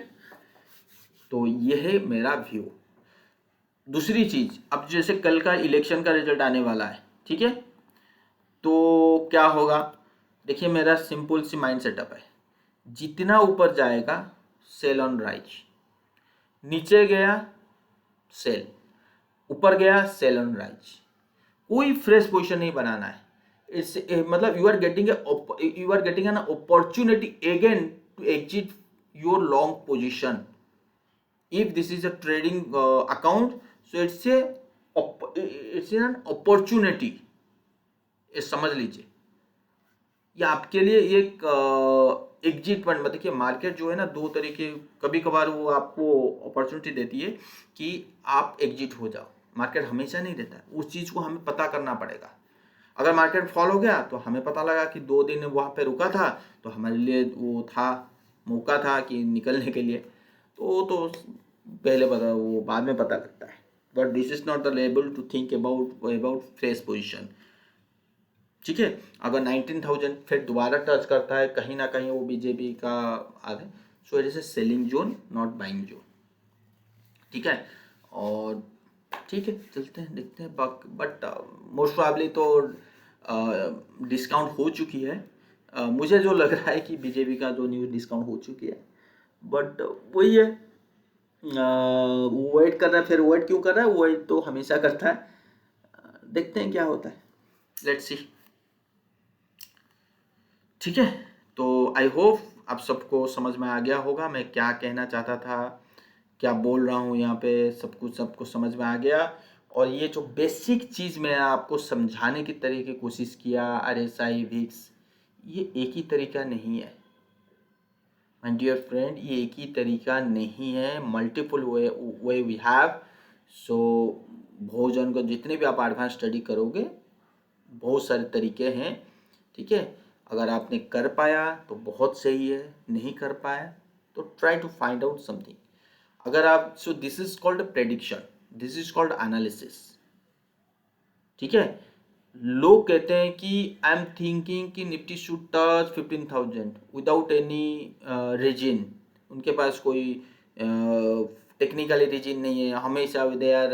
तो ये है मेरा व्यू। दूसरी चीज, अब जैसे कल का इलेक्शन का रिजल्ट आने वाला है, ठीक है, तो क्या होगा, देखिए मेरा सिंपल सी माइंड सेटअप है, जितना ऊपर जाएगा सेल ऑन राइज, नीचे गया सेल, ऊपर गया सेल ऑन राइज, कोई फ्रेश पोजीशन नहीं बनाना है। इट्स मतलब you are getting an opportunity again to exit your long position. if this is a trading account, so it's an opportunity, ये समझ लीजिए। ये आपके लिए एक एग्जिट पॉइंट। मतलब देखिए मार्केट जो है ना, दो तरीके, कभी कभार वो आपको अपॉर्चुनिटी देती है कि आप एग्जिट हो जाओ, मार्केट हमेशा नहीं देता है। उस चीज़ को हमें पता करना पड़ेगा। अगर मार्केट फॉल हो गया तो हमें पता लगा कि 2 दिन वहाँ पे रुका था, तो हमारे लिए वो था, मौका था कि निकलने के लिए। तो पहले पता, वो बाद में पता लगता है। But this is not the level to think about fresh position. ठीक है, अगर 19,000 फिर दोबारा टच करता है कहीं ना कहीं, वो बीजेपी का आगे, so it is a selling zone not buying zone. ठीक है, और ठीक है चलते हैं देखते हैं। बट मोस्ट प्रॉब्ली तो डिस्काउंट हो चुकी है। मुझे जो लग रहा है कि बीजेपी का जो न्यूज़ डिस्काउंट हो चुकी है, बट वही है, वो वेट कर रहा है। फिर वेट क्यों कर रहा है, वेट तो हमेशा करता है। देखते हैं क्या होता है, लेट्स सी। ठीक है, तो आई होप आप सबको समझ में आ गया होगा मैं क्या कहना चाहता था, क्या बोल रहा हूँ यहाँ पे, सबको समझ में आ गया। और ये जो बेसिक चीज़ मैं आपको समझाने की तरीके कोशिश किया, RSI विक्स, ये एक ही तरीका नहीं है माय डियर फ्रेंड, ये एक ही तरीका नहीं है, मल्टीपल वे वी हैव। सो भोजन को जितने भी आप एडवांस स्टडी करोगे, बहुत सारे तरीके हैं। ठीक है, अगर आपने कर पाया तो बहुत सही है, नहीं कर पाया तो try to find out something. अगर आप, so this is called prediction, this is called analysis. ठीक है, लोग कहते हैं कि आई एम थिंकिंग कि Nifty should touch 15,000 without any reason. उनके पास कोई टेक्निकली रीजन नहीं है, हमेशा they are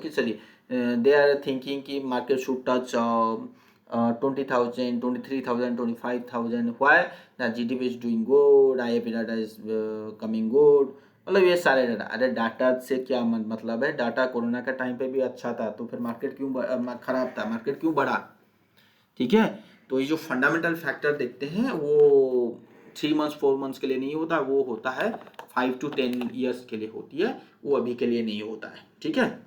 sorry they are thinking कि market should touch 20,000, 23,000, 25,000. Why the GDP is doing good, IAP data is coming good. मतलब ये सारे डाटा, अरे डाटा से क्या मतलब है, डाटा कोरोना के टाइम पे भी अच्छा था तो फिर मार्केट क्यों खराब था, मार्केट क्यों बढ़ा. ठीक है, तो ये जो फंडामेंटल फैक्टर देखते हैं वो 3 मंथ्स 4 मंथ्स के लिए नहीं होता, वो होता है 5 to 10 ईयर्स के लिए होती है, वो अभी के लिए नहीं होता है. ठीक है,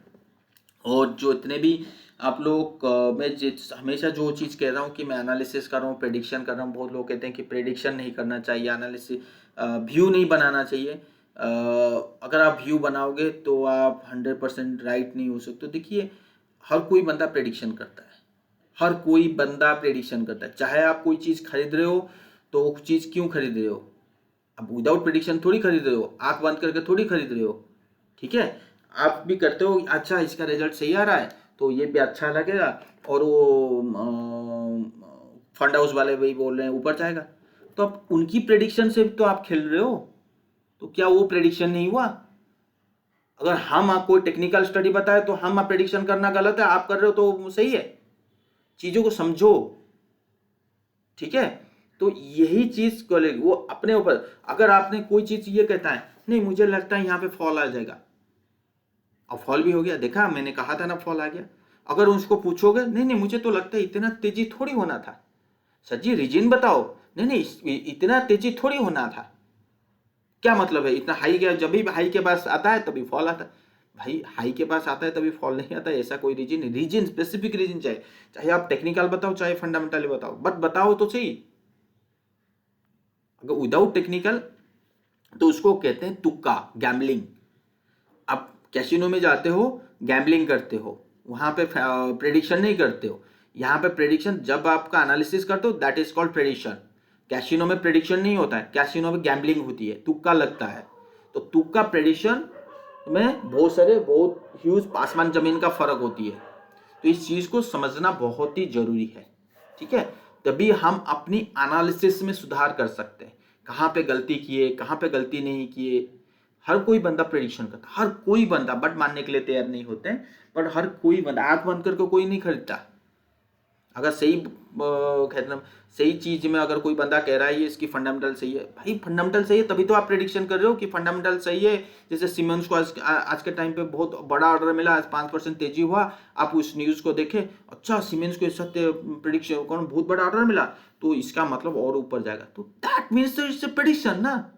और जो इतने भी आप लोग मैं हमेशा जो चीज़ कह रहा हूँ कि मैं एनालिसिस कर रहा हूँ, प्रेडिक्शन कर रहा हूँ, बहुत लोग कहते हैं कि प्रेडिक्शन नहीं करना चाहिए, एनालिसिस व्यू नहीं बनाना चाहिए. अगर आप व्यू बनाओगे तो आप 100% राइट नहीं हो सकते. देखिए, हर कोई बंदा प्रेडिक्शन करता है, हर कोई बंदा प्रेडिक्शन करता है. चाहे आप कोई चीज़ खरीद रहे हो तो वो चीज़ क्यों खरीद रहे हो, अब विदाउट प्रेडिक्शन थोड़ी खरीद रहे हो, आंख बंद करके थोड़ी खरीद रहे हो. ठीक है, आप भी करते हो, अच्छा इसका रिजल्ट सही आ रहा है तो ये भी अच्छा लगेगा, और वो फंड हाउस वाले वही बोल रहे हैं ऊपर जाएगा, तो अब उनकी प्रेडिक्शन से तो आप खेल रहे हो, तो क्या वो प्रेडिक्शन नहीं हुआ. अगर हम कोई टेक्निकल स्टडी बताए तो हम प्रेडिक्शन करना गलत है, आप कर रहे हो तो सही है. चीजों को समझो. ठीक है, तो यही चीज को वो अपने ऊपर, अगर आपने कोई चीज ये कहता है नहीं मुझे लगता है यहाँ पे फॉल आ जाएगा, अब फॉल भी हो गया, देखा मैंने कहा था ना फॉल आ गया. अगर उसको पूछोगे नहीं नहीं मुझे तो लगता है इतना तेजी थोड़ी होना था, सर जी रीजन बताओ, नहीं नहीं इतना तेजी थोड़ी होना था, क्या मतलब है इतना हाई गया, जब भी हाई के पास आता है तभी फॉल आता है. भाई हाई के पास आता है तभी फॉल नहीं आता है, ऐसा कोई रीजन नहीं. रीजन स्पेसिफिक रीजन चाहिए, चाहे आप टेक्निकल बताओ चाहे फंडामेंटली बताओ, बट बताओ तो सही. अगर विदाउट टेक्निकल तो उसको कहते हैं तुक्का, गैम्बलिंग. आप कैसीनो में जाते हो, गैम्बलिंग करते हो, वहां पे प्रेडिक्शन नहीं करते हो. यहाँ पे प्रेडिक्शन जब आपका एनालिसिस करते हो that is called prediction. Casino में प्रेडिक्शन नहीं होता है, कैसीनो में गैम्बलिंग होती है, तुक्का लगता है. तो तुक्का प्रेडिक्शन में बहुत ह्यूज आसमान जमीन का फर्क होती है. तो इस चीज को समझना बहुत ही जरूरी है. ठीक है, तभी हम अपनी एनालिसिस में सुधार कर सकते हैं, कहाँ पे गलती किए कहाँ पे गलती नहीं किए. हर कोई बंदा प्रेडिक्शन करता, हर कोई बंदा, बट मानने के लिए तैयार नहीं होते हैं, बट हर कोई बंदा, आंख बंद करके कोई नहीं खरीदता. अगर सही चीज में अगर कोई बंदा कह रहा है ये इसकी फंडामेंटल सही है, भाई फंडामेंटल सही है तभी तो आप प्रेडिक्शन कर रहे हो कि फंडामेंटल सही है. जैसे सीमेंस को आज के टाइम पे बहुत बड़ा ऑर्डर मिला, आज 5% तेजी हुआ, आप उस न्यूज को देखें, अच्छा सीमेंस को ऐसा प्रेडिक्शन कौन बहुत बड़ा ऑर्डर मिला तो इसका मतलब और ऊपर जाएगा, तो that means it's a prediction ना.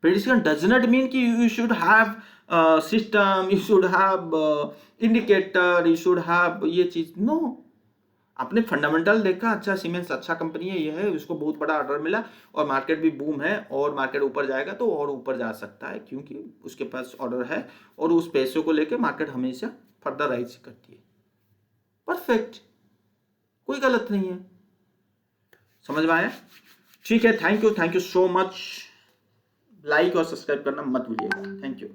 Prediction does not mean कि you should have system, you should have indicator, you should have ये चीज. नो, आपने फंडामेंटल देखा, अच्छा सीमेंस अच्छा कंपनी है, ये है, उसको बहुत बड़ा ऑर्डर मिला और मार्केट भी बूम है और मार्केट ऊपर जाएगा तो और ऊपर जा सकता है क्योंकि उसके पास ऑर्डर है और उस पैसों को लेके मार्केट हमेशा फर्दर राइज करती है. परफेक्ट, कोई गलत नहीं है. समझ में आया? ठीक है, thank you so much. Like और सब्सक्राइब करना मत भूलिएगा. Thank you.